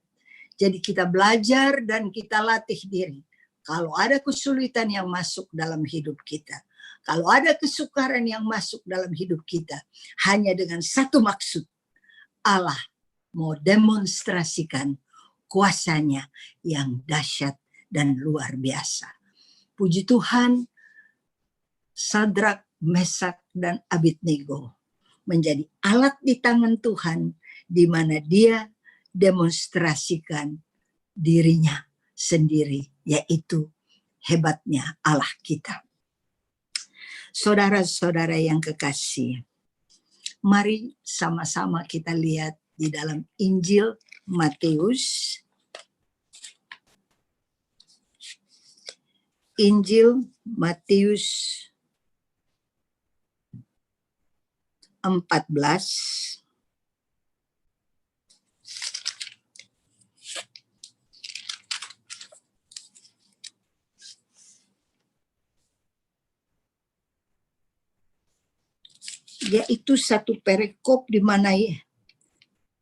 Jadi kita belajar dan kita latih diri. Kalau ada kesulitan yang masuk dalam hidup kita, kalau ada kesukaran yang masuk dalam hidup kita, hanya dengan satu maksud, Allah mau demonstrasikan kuasanya yang dahsyat dan luar biasa. Puji Tuhan, Sadrak, Mesak, dan Abednego menjadi alat di tangan Tuhan, di mana dia demonstrasikan dirinya sendiri, yaitu hebatnya Allah kita. Saudara-saudara yang kekasih, mari sama-sama kita lihat di dalam Injil Matius. Injil Matius 14 14 yaitu satu perikop di mana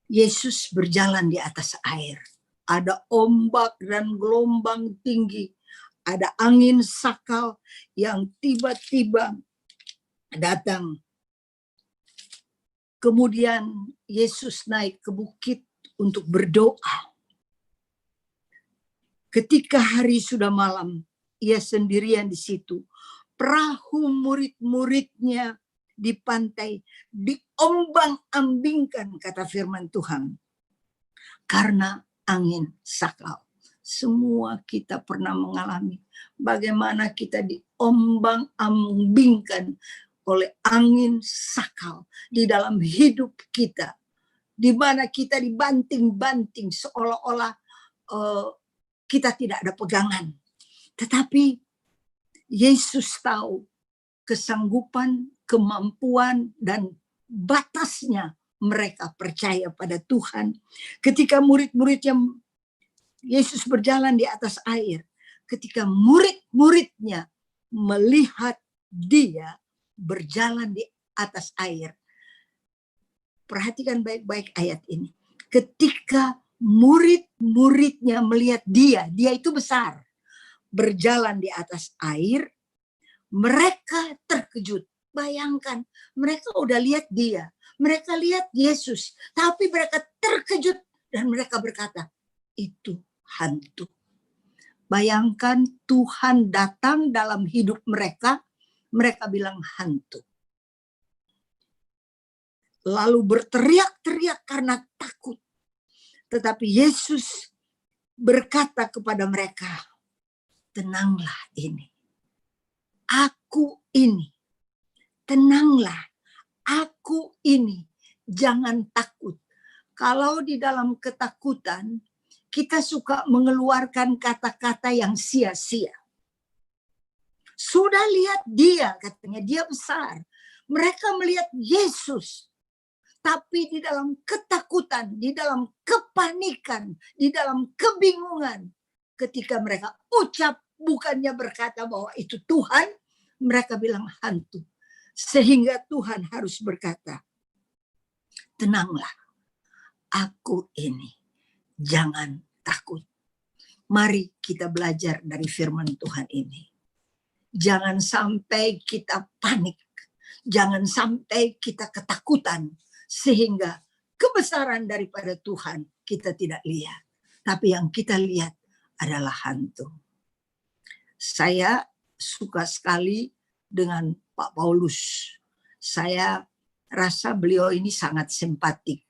Yesus berjalan di atas air. Ada ombak dan gelombang tinggi, ada angin sakal yang tiba-tiba datang. Kemudian Yesus naik ke bukit untuk berdoa. Ketika hari sudah malam, ia sendirian di situ. Perahu murid-muridnya di pantai diombang-ambingkan, kata firman Tuhan, karena angin sakal. Semua kita pernah mengalami bagaimana kita diombang-ambingkan oleh angin sakal di dalam hidup kita, di mana kita dibanting-banting seolah-olah kita tidak ada pegangan. Tetapi Yesus tahu kesanggupan, kemampuan, dan batasnya mereka percaya pada Tuhan. Ketika murid-muridnya Yesus berjalan di atas air, ketika murid-muridnya melihat dia berjalan di atas air, perhatikan baik-baik ayat ini. Ketika murid-muridnya melihat dia itu besar, berjalan di atas air, mereka terkejut. Bayangkan, mereka udah lihat dia, mereka lihat Yesus, tapi mereka terkejut dan mereka berkata, itu hantu. Bayangkan Tuhan datang dalam hidup mereka, mereka bilang hantu. Lalu berteriak-teriak karena takut. Tetapi Yesus berkata kepada mereka, tenanglah ini. Aku ini. Tenanglah. Aku ini. Jangan takut. Kalau di dalam ketakutan, kita suka mengeluarkan kata-kata yang sia-sia. Sudah lihat dia, katanya, dia besar. Mereka melihat Yesus. Tapi di dalam ketakutan, di dalam kepanikan, di dalam kebingungan, ketika mereka ucap, bukannya berkata bahwa itu Tuhan, mereka bilang hantu. Sehingga Tuhan harus berkata, tenanglah, aku ini, jangan takut. Mari kita belajar dari firman Tuhan ini. Jangan sampai kita panik, jangan sampai kita ketakutan, sehingga kebesaran daripada Tuhan kita tidak lihat. Tapi yang kita lihat adalah hantu. Saya suka sekali dengan Pak Paulus. Saya rasa beliau ini sangat simpatik.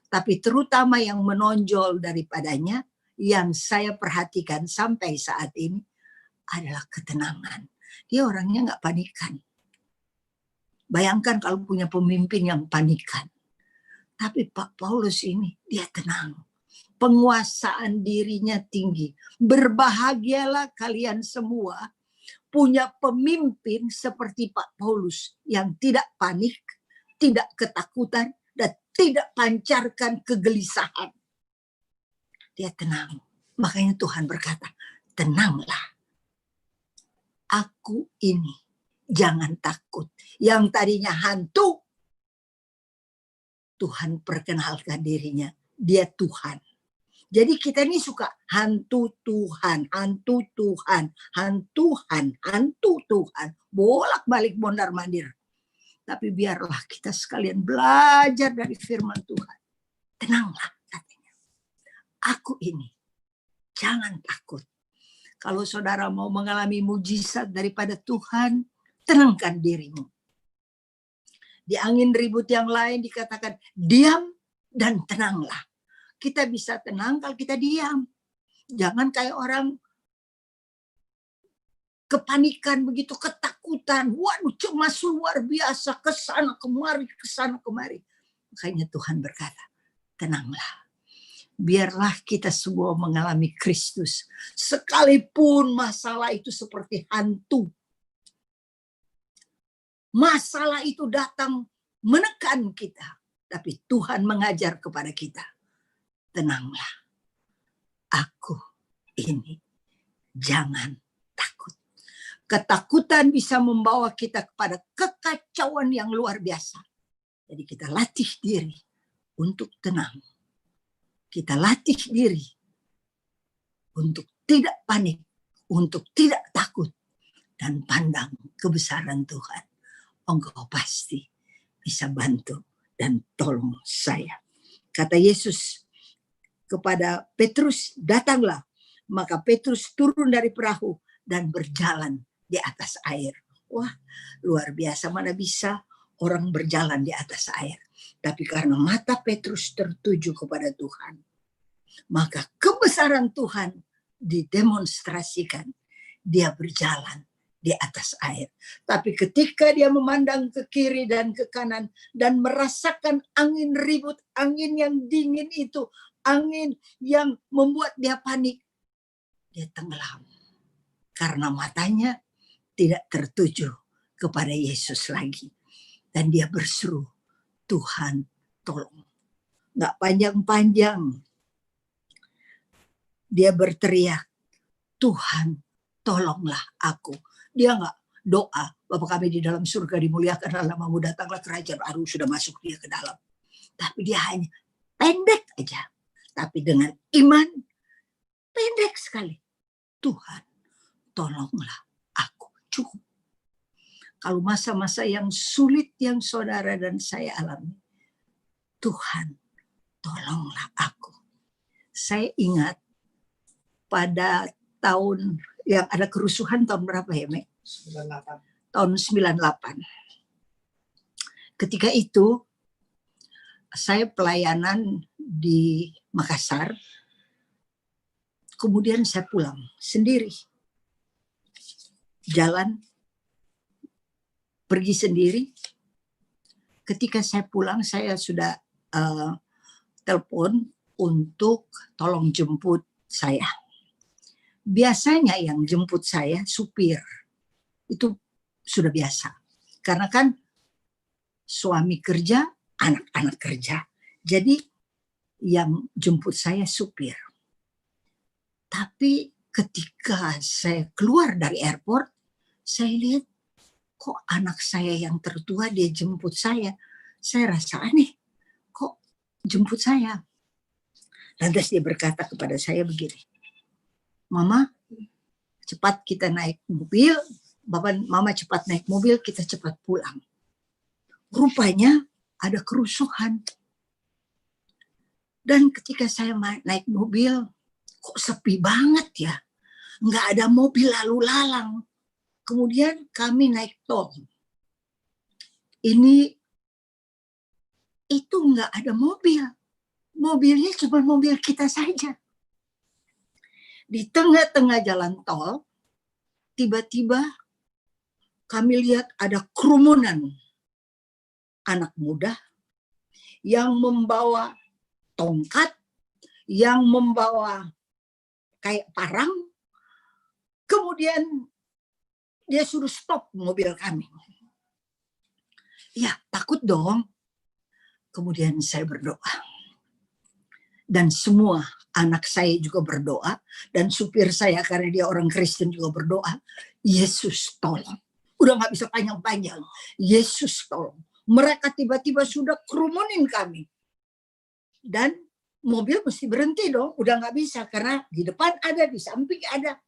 Tapi terutama yang menonjol daripadanya, yang saya perhatikan sampai saat ini adalah ketenangan. Dia orangnya nggak panikan. Bayangkan kalau punya pemimpin yang panikan. Tapi Pak Paulus ini, dia tenang. Penguasaan dirinya tinggi. Berbahagialah kalian semua punya pemimpin seperti Pak Paulus yang tidak panik, tidak ketakutan, dan tidak pancarkan kegelisahan. Dia tenang. Makanya Tuhan berkata, tenanglah. Aku ini, jangan takut. Yang tadinya hantu, Tuhan perkenalkan dirinya. Dia Tuhan. Jadi kita ini suka hantu Tuhan, hantu Tuhan, hantu Tuhan, hantu Tuhan. Bolak-balik mondar-mandir. Tapi biarlah kita sekalian belajar dari firman Tuhan. Tenanglah katanya. Aku ini, jangan takut. Kalau saudara mau mengalami mujizat daripada Tuhan, tenangkan dirimu. Di angin ribut yang lain dikatakan, diam dan tenanglah. Kita bisa tenang kalau kita diam. Jangan kayak orang kepanikan begitu, ketakutan. Waduh, cemas luar biasa, kesana kemari, kesana kemari. Makanya Tuhan berkata, tenanglah. Biarlah kita semua mengalami Kristus. Sekalipun masalah itu seperti hantu. Masalah itu datang menekan kita. Tapi Tuhan mengajar kepada kita. Tenanglah. Aku ini. Jangan takut. Ketakutan bisa membawa kita kepada kekacauan yang luar biasa. Jadi kita latih diri untuk tenang. Kita latih diri untuk tidak panik, untuk tidak takut, dan pandang kebesaran Tuhan. Engkau pasti bisa bantu dan tolong saya. Kata Yesus kepada Petrus, datanglah. Maka Petrus turun dari perahu dan berjalan di atas air. Wah, luar biasa, mana bisa orang berjalan di atas air. Tapi karena mata Petrus tertuju kepada Tuhan, maka kebesaran Tuhan didemonstrasikan. Dia berjalan di atas air. Tapi ketika dia memandang ke kiri dan ke kanan dan merasakan angin ribut, angin yang dingin itu, angin yang membuat dia panik, dia tenggelam. Karena matanya tidak tertuju kepada Yesus lagi. Dan dia berseru, Tuhan tolong. Nggak panjang-panjang. Dia berteriak, Tuhan tolonglah aku. Dia nggak doa, Bapa kami di dalam surga dimuliakanlah namamu, datanglah kerajaan baru, sudah masuk dia ke dalam. Tapi dia hanya pendek aja. Tapi dengan iman, pendek sekali. Tuhan, tolonglah aku. Cukup. Kalau masa-masa yang sulit yang saudara dan saya alami, Tuhan, tolonglah aku. Saya ingat pada tahun yang ada kerusuhan tahun berapa ya, Mek? 98. Tahun 98. Ketika itu, saya pelayanan di Makassar. Kemudian saya pulang sendiri. Jalan, pergi sendiri. Ketika saya pulang, saya sudah telepon untuk tolong jemput saya. Biasanya yang jemput saya supir. Itu sudah biasa. Karena kan suami kerja, anak-anak kerja. Jadi yang jemput saya supir. Tapi ketika saya keluar dari airport, saya lihat kok anak saya yang tertua dia jemput saya. Saya rasa aneh, kok jemput saya? Lantas dia berkata kepada saya begini, Mama, cepat kita naik mobil, Mama cepat naik mobil, kita cepat pulang. Rupanya ada kerusuhan. Dan ketika saya naik mobil, kok sepi banget ya, nggak ada mobil lalu lalang. Kemudian kami naik tol. Itu nggak ada mobil. Mobilnya cuma mobil kita saja. Di tengah-tengah jalan tol, tiba-tiba kami lihat ada kerumunan anak muda yang membawa tongkat, yang membawa kayak parang, kemudian dia suruh stop mobil kami. Ya, takut dong. Kemudian saya berdoa. Dan semua anak saya juga berdoa. Dan supir saya, karena dia orang Kristen, juga berdoa. Yesus tolong. Udah gak bisa panjang-panjang. Yesus tolong. Mereka tiba-tiba sudah kerumunin kami. Dan mobil mesti berhenti dong. Udah gak bisa. Karena di depan ada, di samping ada.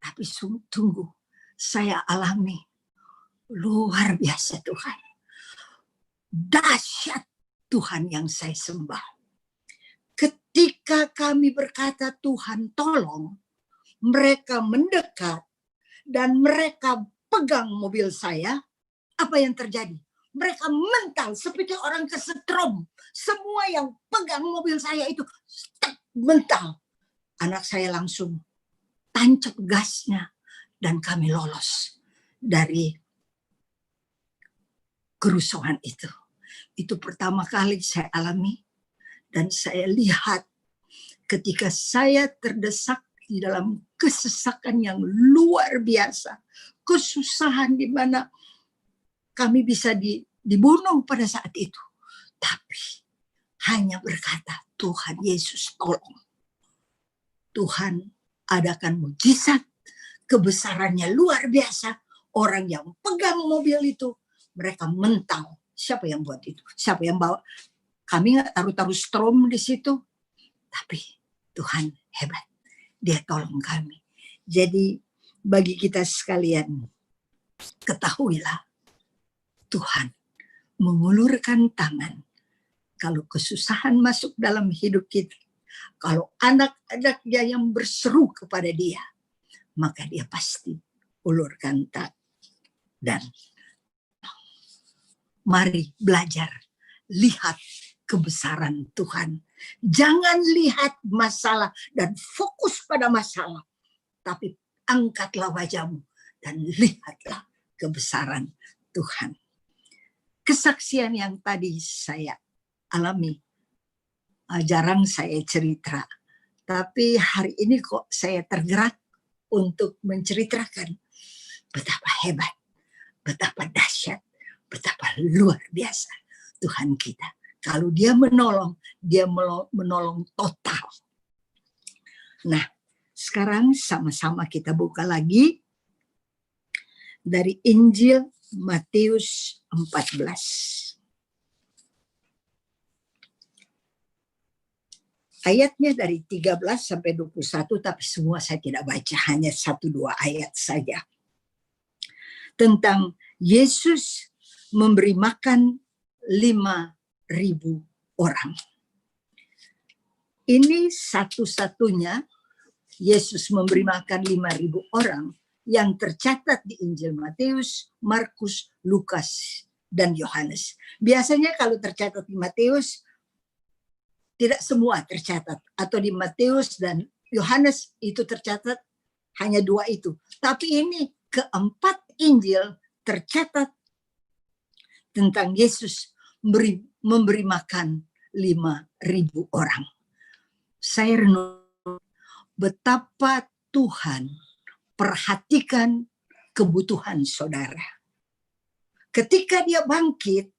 Tapi tunggu. Saya alami luar biasa Tuhan. Dahsyat Tuhan yang saya sembah. Ketika kami berkata Tuhan tolong, mereka mendekat dan mereka pegang mobil saya, apa yang terjadi? Mereka mental seperti orang kesetrum. Semua yang pegang mobil saya itu mental. Anak saya langsung tancap gasnya. Dan kami lolos dari kerusuhan itu. Itu pertama kali saya alami. Dan saya lihat ketika saya terdesak di dalam kesesakan yang luar biasa. Kesusahan di mana kami bisa dibunuh pada saat itu. Tapi hanya berkata, Tuhan Yesus tolong. Tuhan adakan mujizat. Kebesarannya luar biasa. Orang yang pegang mobil itu, mereka mental Siapa yang buat itu? Siapa yang bawa? Kami nggak taruh-taruh strom di situ. Tapi Tuhan hebat. Dia tolong kami. Jadi bagi kita sekalian, ketahuilah Tuhan mengulurkan tangan. Kalau kesusahan masuk dalam hidup kita, kalau anak-anaknya yang berseru kepada dia, maka dia pasti ulurkan tangan. Dan mari belajar, lihat kebesaran Tuhan. Jangan lihat masalah dan fokus pada masalah, tapi angkatlah wajahmu dan lihatlah kebesaran Tuhan. Kesaksian yang tadi saya alami, jarang saya cerita, tapi hari ini kok saya tergerak untuk menceritakan betapa hebat, betapa dahsyat, betapa luar biasa Tuhan kita. Kalau dia menolong total. Nah, sekarang sama-sama kita buka lagi dari Injil Matius 14. Ayatnya dari 13 sampai 21, tapi semua saya tidak baca, hanya 1-2 ayat saja. Tentang Yesus memberi makan 5.000 orang. Ini satu-satunya Yesus memberi makan 5.000 orang yang tercatat di Injil Matius, Markus, Lukas, dan Yohanes. Biasanya kalau tercatat di Matius, tidak semua tercatat. Atau di Matius dan Yohanes itu tercatat hanya 2 itu. Tapi ini keempat Injil tercatat tentang Yesus memberi makan 5.000 orang. Saya renung betapa Tuhan perhatikan kebutuhan saudara. Ketika dia bangkit,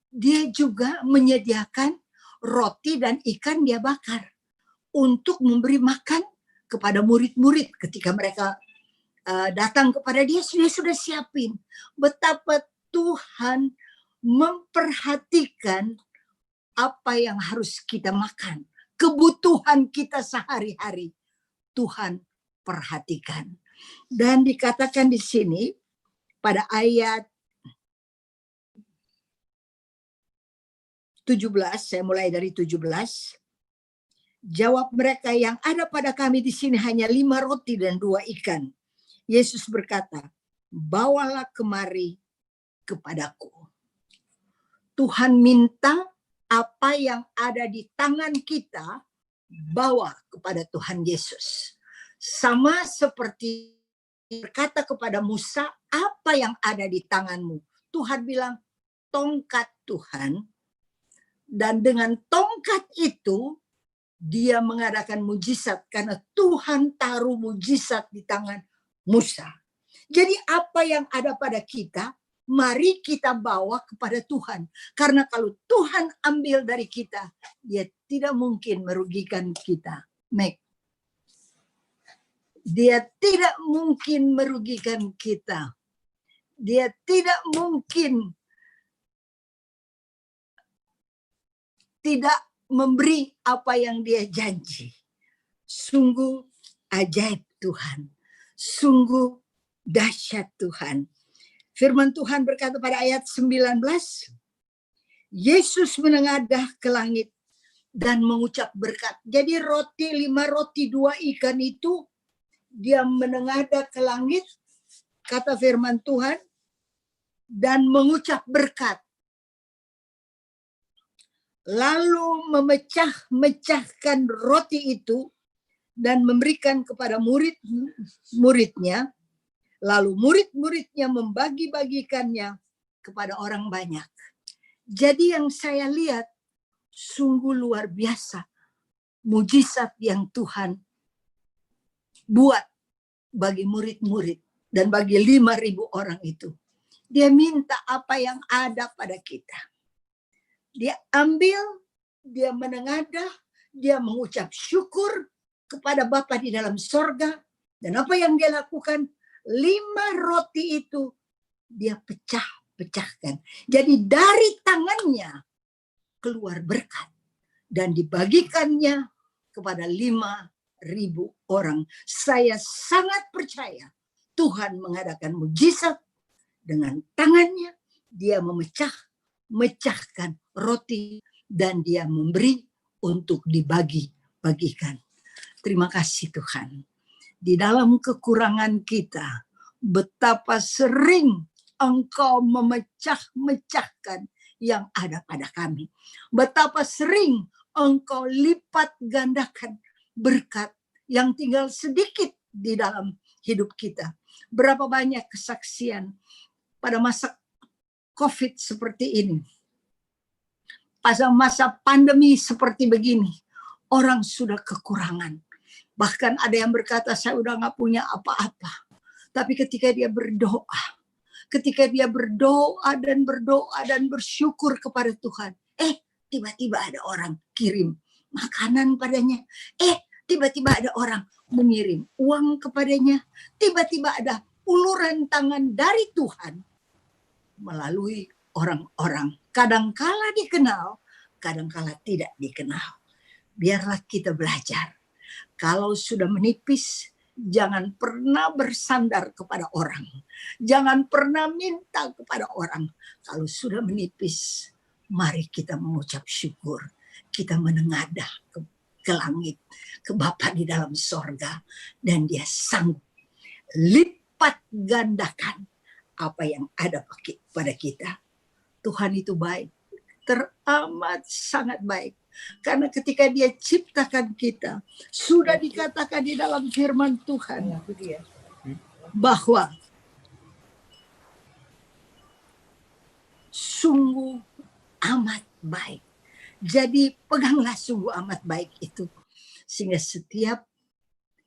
dia juga menyediakan roti dan ikan dia bakar untuk memberi makan kepada murid-murid. Ketika mereka datang kepada dia sudah siapin. Betapa Tuhan memperhatikan apa yang harus kita makan. Kebutuhan kita sehari-hari Tuhan perhatikan. Dan dikatakan di sini pada ayat 17, saya mulai dari 17. Jawab mereka, yang ada pada kami di sini hanya 5 roti dan 2 ikan. Yesus berkata, bawalah kemari kepadaku. Tuhan minta apa yang ada di tangan kita, bawa kepada Tuhan Yesus. Sama seperti berkata kepada Musa, apa yang ada di tanganmu? Tuhan bilang, tongkat Tuhan. Dan dengan tongkat itu, dia mengadakan mujizat. Karena Tuhan taruh mujizat di tangan Musa. Jadi apa yang ada pada kita, mari kita bawa kepada Tuhan. Karena kalau Tuhan ambil dari kita, dia tidak mungkin merugikan kita. Dia tidak mungkin merugikan kita. Dia tidak mungkin tidak memberi apa yang dia janji. Sungguh ajaib Tuhan. Sungguh dahsyat Tuhan. Firman Tuhan berkata pada ayat 19, Yesus menengadah ke langit dan mengucap berkat. Jadi 5 roti 2 ikan itu, dia menengadah ke langit, kata firman Tuhan, dan mengucap berkat. Lalu memecah-mecahkan roti itu dan memberikan kepada murid-muridnya. Lalu murid-muridnya membagi-bagikannya kepada orang banyak. Jadi yang saya lihat sungguh luar biasa mujizat yang Tuhan buat bagi murid-murid dan bagi 5.000 orang itu. Dia minta apa yang ada pada kita. Dia ambil, dia menengadah, dia mengucap syukur kepada Bapa di dalam sorga. Dan apa yang dia lakukan? 5 roti itu dia pecah pecahkan. Jadi dari tangannya keluar berkat dan dibagikannya kepada 5.000 orang. Saya sangat percaya Tuhan mengadakan mujizat dengan tangannya. Dia memecahkan roti dan dia memberi untuk dibagi-bagikan. Terima kasih Tuhan. Di dalam kekurangan kita, betapa sering Engkau memecah-mecahkan yang ada pada kami. Betapa sering Engkau lipat gandakan berkat yang tinggal sedikit di dalam hidup kita. Berapa banyak kesaksian pada masa COVID seperti ini. Pada masa pandemi seperti begini, orang sudah kekurangan. Bahkan ada yang berkata, saya udah gak punya apa-apa. Tapi ketika dia berdoa dan bersyukur kepada Tuhan, tiba-tiba ada orang kirim makanan padanya. Tiba-tiba ada orang mengirim uang kepadanya. Tiba-tiba ada uluran tangan dari Tuhan melalui orang-orang. Kadangkala dikenal, kadangkala tidak dikenal. Biarlah kita belajar. Kalau sudah menipis, jangan pernah bersandar kepada orang. Jangan pernah minta kepada orang. Kalau sudah menipis, mari kita mengucap syukur. Kita menengadah ke langit, ke Bapa di dalam sorga. Dan dia sanggup lipat gandakan apa yang ada pada kita. Tuhan itu baik, teramat sangat baik. Karena ketika dia ciptakan kita, sudah dikatakan di dalam firman Tuhan bahwa sungguh amat baik. Jadi peganglah sungguh amat baik itu. Sehingga setiap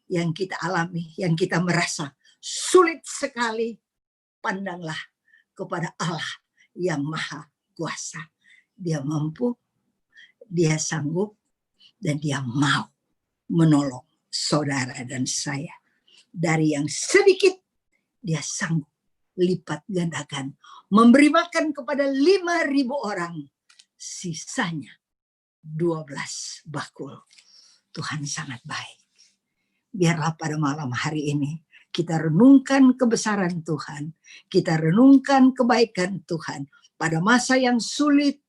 yang kita alami, yang kita merasa sulit sekali, pandanglah kepada Allah yang Maha Kuasa. Dia mampu, dia sanggup, dan dia mau menolong saudara dan saya. Dari yang sedikit, dia sanggup lipat gandakan. Memberi makan kepada 5.000 orang. Sisanya 12 bakul. Tuhan sangat baik. Biarlah pada malam hari ini kita renungkan kebesaran Tuhan. Kita renungkan kebaikan Tuhan. Pada masa yang sulit,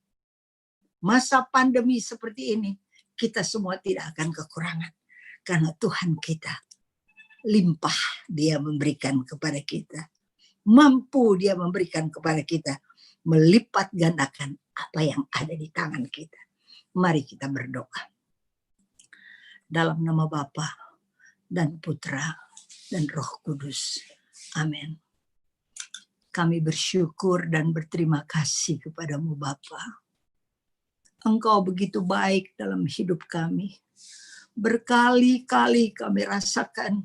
masa pandemi seperti ini, kita semua tidak akan kekurangan. Karena Tuhan kita limpah dia memberikan kepada kita. Mampu dia memberikan kepada kita. Melipat gandakan apa yang ada di tangan kita. Mari kita berdoa. Dalam nama Bapa dan Putra dan Roh Kudus. Amin. Kami bersyukur dan berterima kasih kepadamu Bapa. Engkau begitu baik dalam hidup kami. Berkali-kali kami rasakan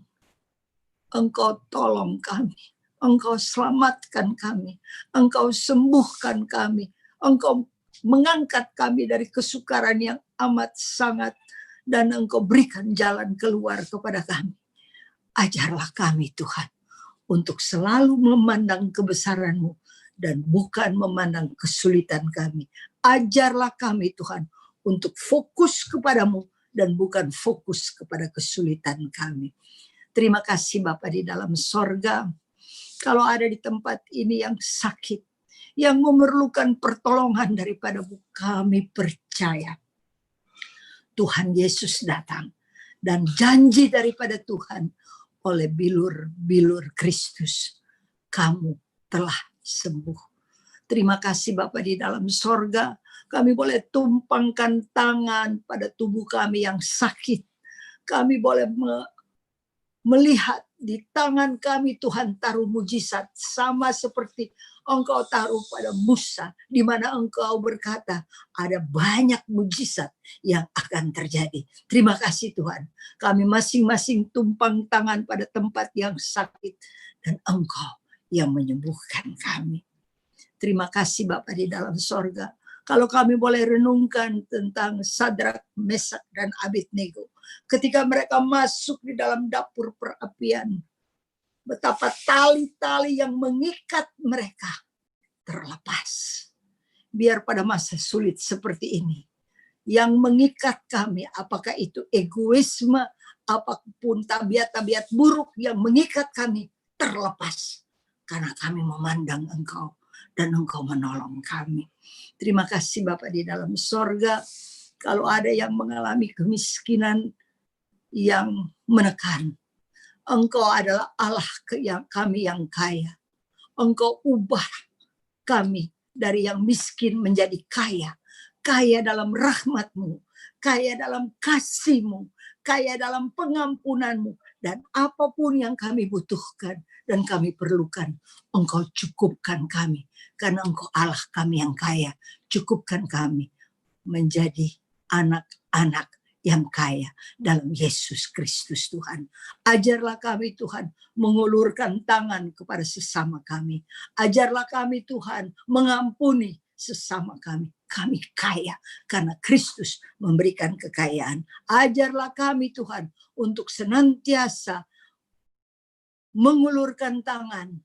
Engkau tolong kami. Engkau selamatkan kami. Engkau sembuhkan kami. Engkau mengangkat kami dari kesukaran yang amat sangat. Dan Engkau berikan jalan keluar kepada kami. Ajarlah kami Tuhan. Untuk selalu memandang kebesaran-Mu. Dan bukan memandang kesulitan kami. Ajarlah kami Tuhan. Untuk fokus kepadamu. Dan bukan fokus kepada kesulitan kami. Terima kasih Bapa di dalam sorga. Kalau ada di tempat ini yang sakit. Yang memerlukan pertolongan daripada-Mu. Kami percaya. Tuhan Yesus datang. Dan janji daripada Tuhan. Oleh bilur-bilur Kristus. Kamu telah sembuh. Terima kasih Bapa di dalam sorga. Kami boleh tumpangkan tangan pada tubuh kami yang sakit. Kami boleh melihat di tangan kami Tuhan taruh mujizat. Sama seperti Engkau taruh pada Musa. Di mana Engkau berkata ada banyak mujizat yang akan terjadi. Terima kasih Tuhan. Kami masing-masing tumpang tangan pada tempat yang sakit. Dan Engkau yang menyembuhkan kami. Terima kasih Bapa di dalam sorga. Kalau kami boleh renungkan tentang Sadrak, Mesak, dan Abednego. Ketika mereka masuk di dalam dapur perapian. Betapa tali-tali yang mengikat mereka terlepas. Biar pada masa sulit seperti ini, yang mengikat kami, apakah itu egoisme, apapun tabiat-tabiat buruk yang mengikat kami, terlepas. Karena kami memandang Engkau, dan Engkau menolong kami. Terima kasih Bapa di dalam sorga. Kalau ada yang mengalami kemiskinan yang menekan, Engkau adalah Allah kami yang kaya. Engkau ubah kami dari yang miskin menjadi kaya. Kaya dalam rahmat-Mu, kaya dalam kasih-Mu, kaya dalam pengampunan-Mu. Dan apapun yang kami butuhkan dan kami perlukan, Engkau cukupkan kami. Karena Engkau Allah kami yang kaya. Cukupkan kami menjadi anak-anak yang kaya dalam Yesus Kristus Tuhan. Ajarlah kami Tuhan mengulurkan tangan kepada sesama kami. Ajarlah kami Tuhan mengampuni sesama kami. Kami kaya karena Kristus memberikan kekayaan. Ajarlah kami Tuhan untuk senantiasa mengulurkan tangan,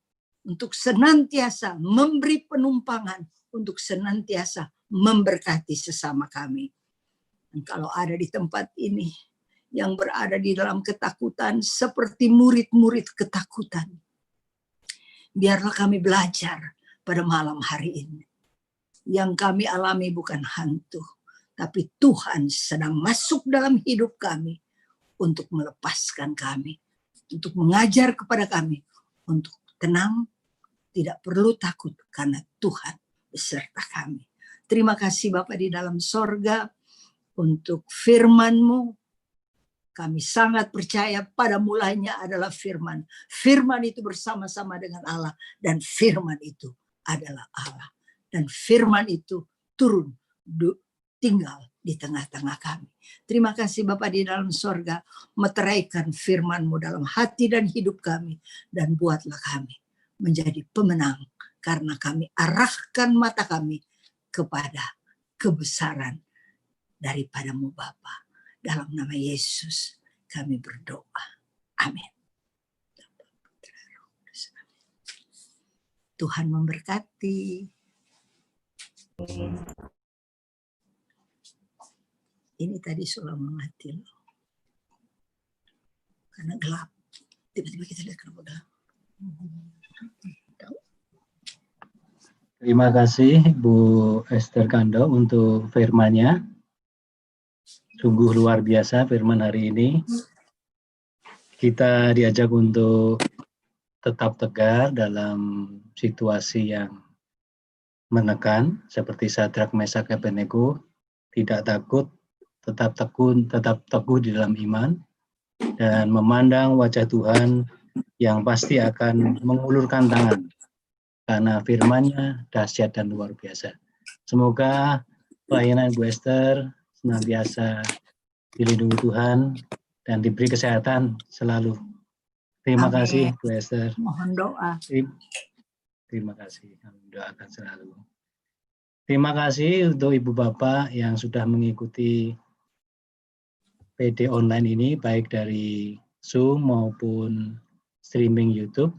untuk senantiasa memberi penumpangan, untuk senantiasa memberkati sesama kami. Dan kalau ada di tempat ini yang berada di dalam ketakutan seperti murid-murid ketakutan, biarlah kami belajar pada malam hari ini. Yang kami alami bukan hantu, tapi Tuhan sedang masuk dalam hidup kami untuk melepaskan kami, untuk mengajar kepada kami, untuk tenang, tidak perlu takut karena Tuhan beserta kami. Terima kasih Bapa di dalam sorga, untuk firman-Mu. Kami sangat percaya pada mulanya adalah firman. Firman itu bersama-sama dengan Allah. Dan firman itu adalah Allah. Dan firman itu turun, tinggal di tengah-tengah kami. Terima kasih Bapa di dalam sorga. Meteraikan firman-Mu dalam hati dan hidup kami. Dan buatlah kami menjadi pemenang. Karena kami arahkan mata kami kepada kebesaran daripada-Mu Bapa. Dalam nama Yesus kami berdoa. Amin. Tuhan memberkati. Ini tadi sulam mati loh. Karena gelap. Tiba-tiba kita lihat kenapa gelap. Terima kasih Bu Esther Kando untuk firman-Nya. Sungguh luar biasa firman hari ini. Kita diajak untuk tetap tegar dalam situasi yang menekan, seperti Sadrak, Mesak, Abednego, tidak takut, tetap teguh di dalam iman, dan memandang wajah Tuhan yang pasti akan mengulurkan tangan, karena firman-Nya dahsyat dan luar biasa. Semoga pelayanan Bu Esther senantiasa dilindungi Tuhan dan diberi kesehatan selalu. Terima kasih Bu Esther. Mohon doa. Terima kasih, kami doakan selalu. Terima kasih untuk Ibu Bapak yang sudah mengikuti PD online ini, baik dari Zoom maupun streaming YouTube.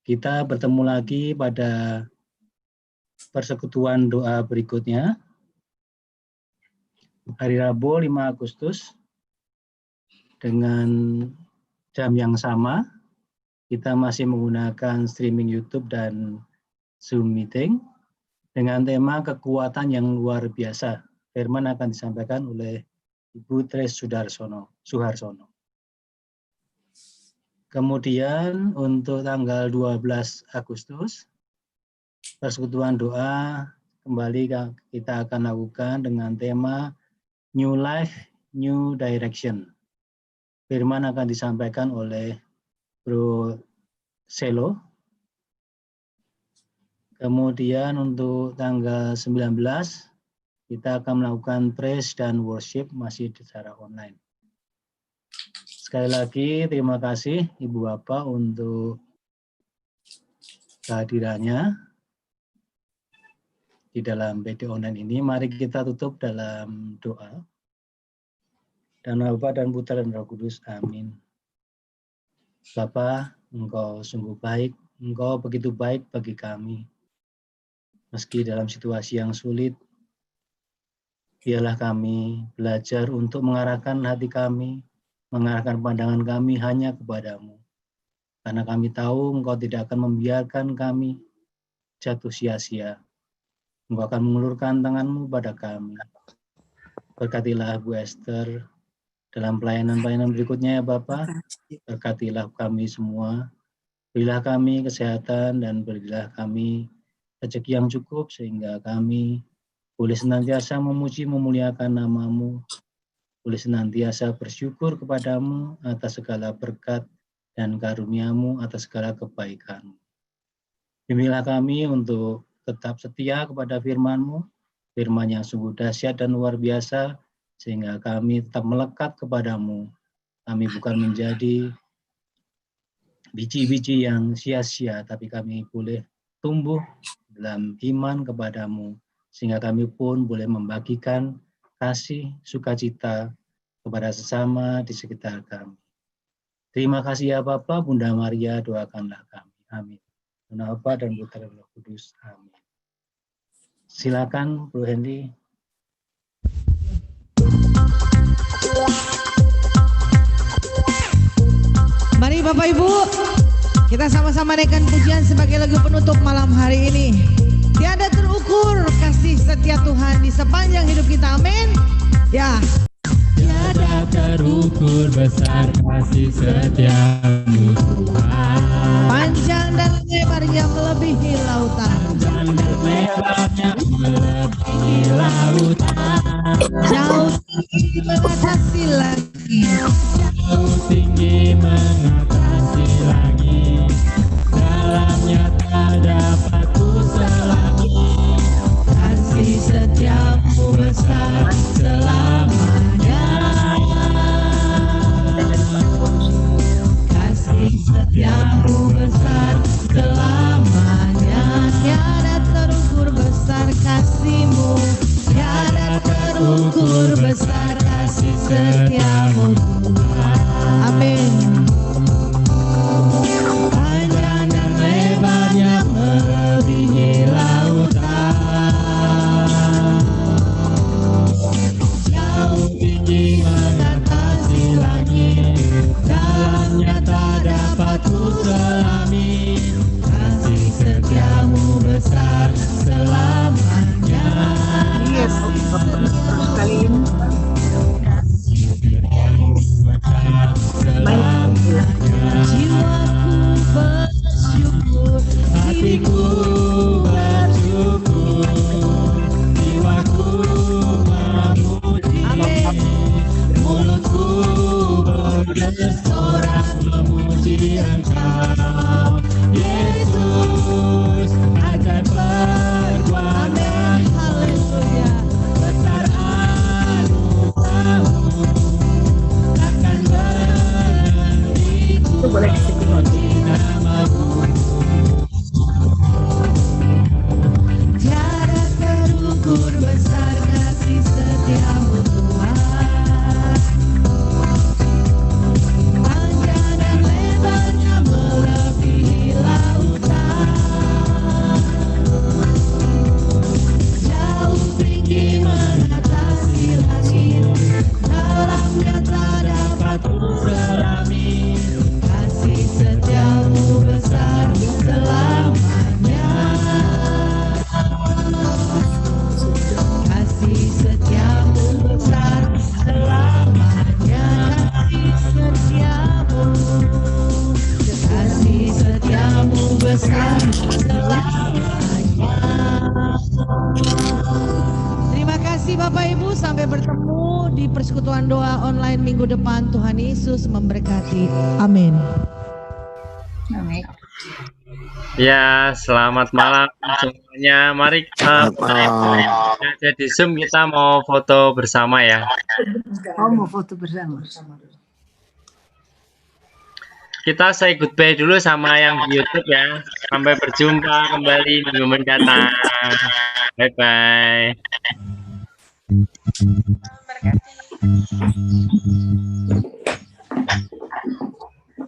Kita bertemu lagi pada persekutuan doa berikutnya. Hari Rabu 5 Agustus dengan jam yang sama. Kita masih menggunakan streaming YouTube dan Zoom meeting dengan tema kekuatan yang luar biasa. Firman akan disampaikan oleh Ibu Tres Suharsono. Kemudian untuk tanggal 12 Agustus, persekutuan doa kembali kita akan lakukan dengan tema New Life, New Direction. Firman akan disampaikan oleh Bro Selo. Kemudian untuk tanggal 19, kita akan melakukan praise dan worship masih secara online. Sekali lagi terima kasih Ibu Bapak untuk kehadirannya di dalam PD online ini. Mari kita tutup dalam doa. Dan Bapa dan Putra dan Roh Kudus. Amin. Bapa, Engkau sungguh baik. Engkau begitu baik bagi kami. Meski dalam situasi yang sulit, biarlah kami belajar untuk mengarahkan hati kami, mengarahkan pandangan kami hanya kepadamu. Karena kami tahu Engkau tidak akan membiarkan kami jatuh sia-sia. Engkau akan mengulurkan tangan-Mu pada kami. Berkatilah Bu Esther dalam pelayanan-pelayanan berikutnya ya Bapa. Berkatilah kami semua. Berilah kami kesehatan dan berilah kami rezeki yang cukup sehingga kami boleh senantiasa memuji memuliakan nama-Mu, boleh senantiasa bersyukur kepadamu atas segala berkat dan karunia-Mu, atas segala kebaikan-Mu. Bimbinglah kami untuk tetap setia kepada firman-Mu, firman yang sungguh dahsyat dan luar biasa, sehingga kami tetap melekat kepadamu. Kami bukan menjadi biji-biji yang sia-sia, tapi kami boleh tumbuh dalam iman kepadamu, sehingga kami pun boleh membagikan kasih, sukacita kepada sesama di sekitar kami. Terima kasih ya Bapa, Bunda Maria, doakanlah kami. Amin. Nama Bapa dan Putra dan Roh Kudus. Amin. Silakan, Bro Hendy. Mari Bapak Ibu, kita sama-sama naikkan pujian sebagai lagu penutup malam hari ini. Tiada terukur kasih setia Tuhan di sepanjang hidup kita, amin. Ya. Tiada terukur besar kasih setiamu Tuhan. Panjang dan lebarnya melebihi lautan. Panjang dan lebarnya melebihi lautan. Jauh tinggi mengatasi langit. Jauh tinggi mengatasi langit. Dalamnya tak dapat ku selami. Kasih setiamu besar selamanya. Kasih setiamu besar selamanya. Tiada terukur besar kasih-Mu. Tiada terukur besar kasih setiamu Tuhan. Amin. Panjang dan lebarnya melebihi lautan. Jauh tinggi mengatasi langit. Dalamnya tak dapat ku selami. Kasih setiamu besar selamanya. Yes, sekali ini. Jiwaku bersyukur, Hatiku bersyukur, jiwaku memuji, mulutku bersorak memuji Engkau, Yesus akan perbuatan haleluya. besar anugerah-Mu, takkan berhenti ku Boleh memuji nama-Mu. Tiada terukur besar kasih setiamu Tuhan. Panjang dan lebarnya melebihi lautan. Jauh tinggi mengatasi langit. Dalamnya tak dapat ku selami. Kasih setiamu besar selamanya. Kasih setiamu besar selamanya. Kasih setiamu besar selamanya. Terima kasih Bapak Ibu, sampai bertemu di persekutuan doa online minggu depan. Tuhan Yesus memberkati. Amin. Amin. Ya, selamat malam semuanya. Mari ada di Zoom kita mau foto bersama ya. Oh, mau foto bersama. Kita say goodbye dulu sama yang di YouTube ya. Sampai berjumpa kembali minggu mendatang. Bye bye.